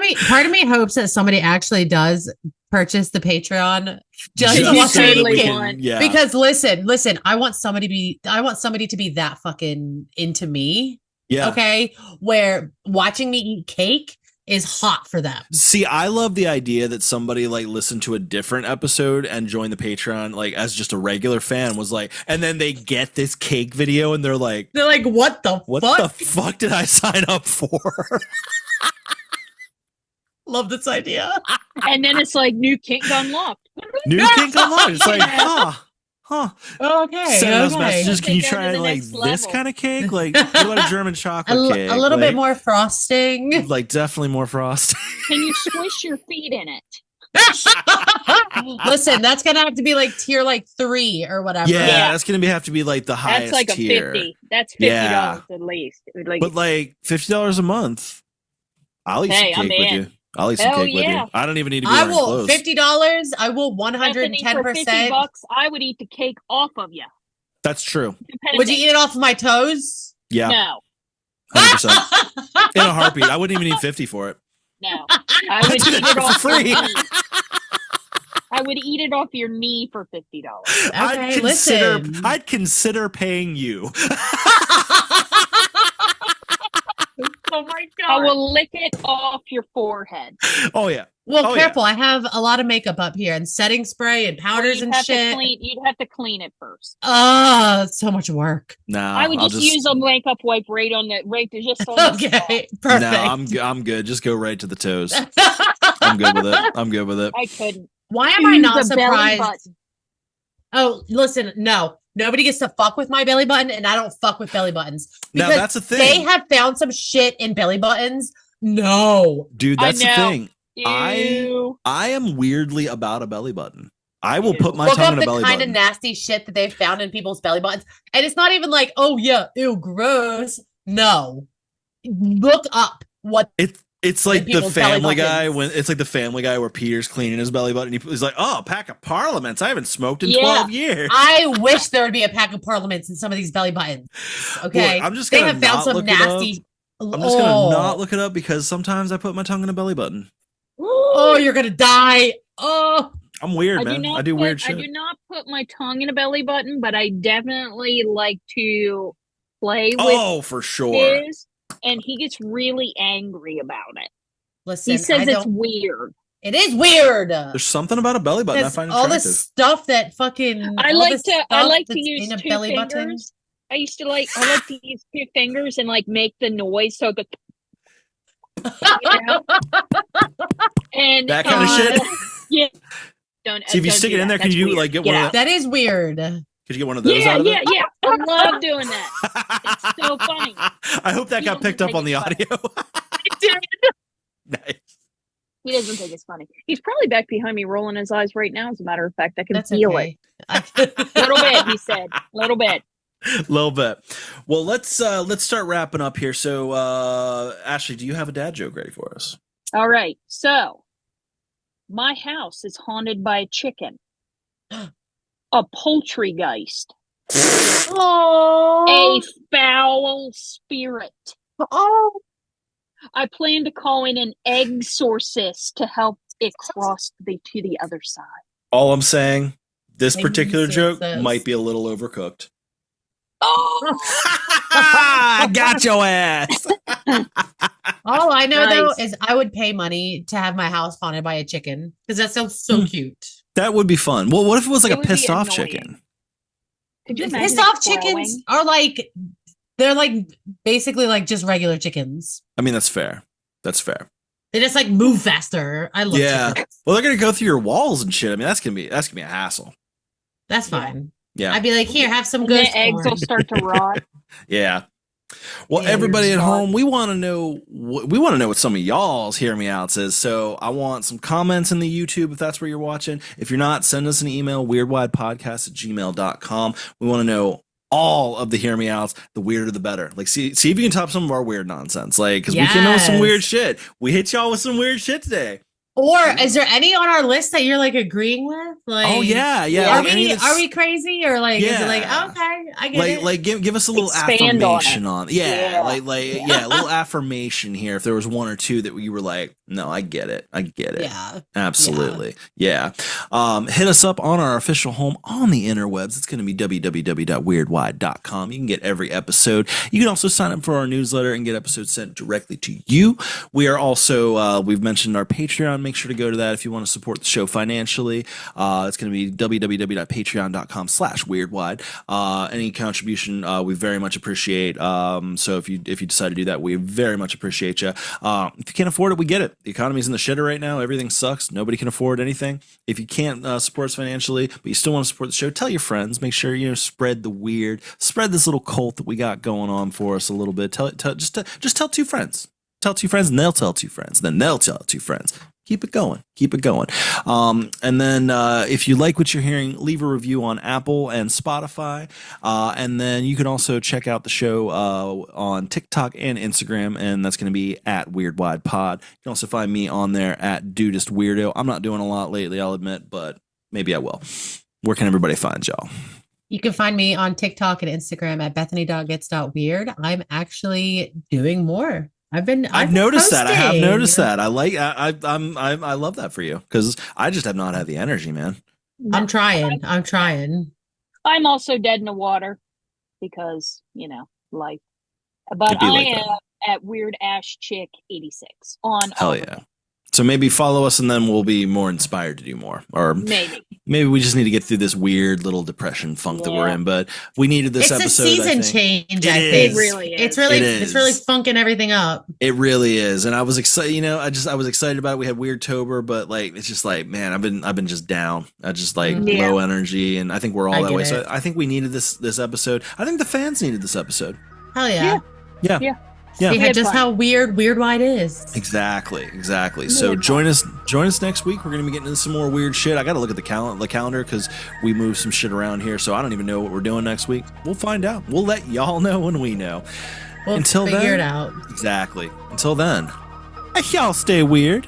of me hopes that somebody actually does purchase the Patreon just to You watch me totally eat cake. want. yeah. Because listen, I want somebody to be that fucking into me. Yeah. Okay. Where watching me eat cake is hot for them. See, I love the idea that somebody like listened to a different episode and joined the Patreon like as just a regular fan was like, and then they get this cake video and they're like, What the fuck did I sign up for? Love this idea. And then it's like new kink unlocked. New kink unlocked. It's like, huh. Okay. Send us okay. messages. Can you Take that to try the like next this level. kind of cake? Like what about a German chocolate cake? A little Like- bit more frosting. Like definitely more frosting. Can you squish your feet in it? Listen, that's gonna have to be like tier like 3 or whatever. Yeah, that's gonna have to be like the highest That's like a tier. 50. That's $50 Yeah. at least. Like, But like $50 a month, I'll eat Hey, some I'm cake with in. you. I'll eat some Hell cake with yeah. you. I don't even need to be I wearing will clothes. $50. I will Bethany, for 50 110%. bucks, I would eat the cake off of you. That's true. Would you eat it off of my toes? Yeah, No, 100%. In a heartbeat. I wouldn't even need 50 for it. no. I would do eat that it for off free. your knee. I would eat it off your knee for $50. Okay, listen. I'd consider paying you. Oh my I will lick it off your forehead. Oh yeah. Well, Oh, careful. I have a lot of makeup up here and setting spray and Or powders and shit. You'd have to clean it first. So much work. No, I would I'll just use a makeup wipe right to just on the Okay, No, perfect. I'm good. Just go right to the toes. I'm good with it. I'm good with it. I couldn't. Why am I not The belly surprised? button. Oh, listen, no. Nobody gets to fuck with my belly button, and I don't fuck with belly buttons. Now Because that's the they thing, have found some shit in belly buttons. No. dude. I That's the know. thing. Ew. I am weirdly about a belly button. I will Ew. put my Look tongue up in a the belly kind button. of nasty shit that they've found in people's belly buttons. And it's not even like, oh yeah, ew, gross. No. Look up what It's like the people's belly Family Guy buttons. when it's like the Family Guy where Peter's cleaning his belly button. He's like, "Oh, a pack of Parliaments. I haven't smoked in Yeah. 12 years." I wish there would be a pack of parliaments in some of these belly buttons. Okay. Look, I'm just They gonna have found not some look it up. nasty. I'm just gonna not look it up because sometimes I put my tongue in a belly button. Oh, you're gonna die. Oh, I'm weird, man. I do weird shit. I do not put my tongue in a belly button, but I definitely like to play with Oh, for sure. his, and he gets really angry about it. listen. He says I it's don't- weird. It is weird. There's something about a belly button I Because find all attractive. this stuff that fucking. I all like this to stuff to that's use in a two belly fingers. button. I like to use two fingers and like make the noise so the you know? And That kind of shit. Yeah. Don't See, if you don't stick do it in that. there, can That's you weird. like get Get one out. of that? That is weird. Could you get one of those Yeah, out of yeah, it? yeah. I love doing that. It's so funny. I hope that He got picked up doesn't on the think audio. Dude, Nice. he doesn't think it's funny. He's probably back behind me rolling his eyes right now, as a matter of fact. I can That's feel okay. it. Little bit, he said. Little bit. Little bit. Well, let's start wrapping up here. So, Ashley, do you have a dad joke ready for us? All right. So my house is haunted by a chicken. A poultrygeist. Oh. A foul spirit. Oh. I plan to call in an exorcist to help it cross to the other side. All I'm saying, this particular joke Exorcist. might be a little overcooked. Oh, I got your ass. All I know though Nice. is I would pay money to have my house haunted by a chicken because that sounds so cute. That would be fun. Well, what if it was like It a would be pissed off annoying. chicken? could you imagine Pissed it off crowing? chickens are like they're like basically like just regular chickens. I mean, that's fair. That's fair. They just like move faster. I love Yeah. chickens. Well, they're gonna go through your walls and shit. I mean, that's gonna be a hassle. That's Yeah. fine. Yeah. I'd be like, here, have some And ghost the eggs will corn. start to rot. Yeah. Well, Yeah, everybody at fun. home, we want to know what some of y'all's hear me outs is. So I want some comments in the YouTube if that's where you're watching. If you're not, send us an email, weirdwidepodcast@gmail.com. We want to know all of the hear me outs. The weirder the better. Like, see if you can top some of our weird nonsense. Like, because we came up with some weird shit. We hit y'all with some weird shit today. Or is there any on our list that you're like agreeing with? Like, Oh yeah. Are Like, we crazy or like is it like Yeah. okay, I get it? Like give us a little Expand affirmation on on it. yeah, Yeah. a little affirmation here. If there was one or two that you were like, no, I get it. Yeah. Absolutely. Yeah. Hit us up on our official home on the interwebs. It's going to be www.weirdwide.com. You can get every episode. You can also sign up for our newsletter and get episodes sent directly to you. We are also, we've mentioned our Patreon. Make sure to go to that if you want to support the show financially. It's going to be www.patreon.com/weirdwide. Any contribution, we very much appreciate. So if you decide to do that, we very much appreciate you. If you can't afford it, we get it. The economy's in the shitter right now. Everything sucks. Nobody can afford anything. If you can't support us financially, but you still want to support the show, tell your friends. Make sure spread the weird. Spread this little cult that we got going on for us a little bit. Just tell two friends. Tell two friends, and they'll tell two friends. Then they'll tell two friends. Keep it going. And then if you like what you're hearing, leave a review on Apple and Spotify. And then you can also check out the show on TikTok and Instagram, and that's going to be at WeirdWidePod. You can also find me on there at Dudest Weirdo. I'm not doing a lot lately, I'll admit, but maybe I will. Where can everybody find y'all? You can find me on TikTok and Instagram at bethany.gets.weird. I'm actually doing more. I've noticed that. I have posting. noticed that. I love that for you because I just have not had the energy, man. I'm trying. I'm also dead in the water because, life. But It'd be I like am that. at Weird Ash Chick 86 on all Hell of yeah. them. So maybe follow us and then we'll be more inspired to do more. Or maybe we just need to get through this weird little depression funk that we're in. But we needed this episode. It's a season change, I think. It really is. It's really funking everything up. It really is. And I was excited, I was excited about it. We had Weirdtober, but like it's just like, man, I've been just down. I just like low energy, and I think we're all that way. So I think we needed this episode. I think the fans needed this episode. Hell yeah. Yeah. See just how weird Wide is. Exactly. So join us next week. We're gonna be getting into some more weird shit. I gotta look at the calendar because we moved some shit around here, so I don't even know what we're doing next week. We'll find out. We'll let y'all know when we know. Until figure it out. Exactly. Until then, y'all stay weird.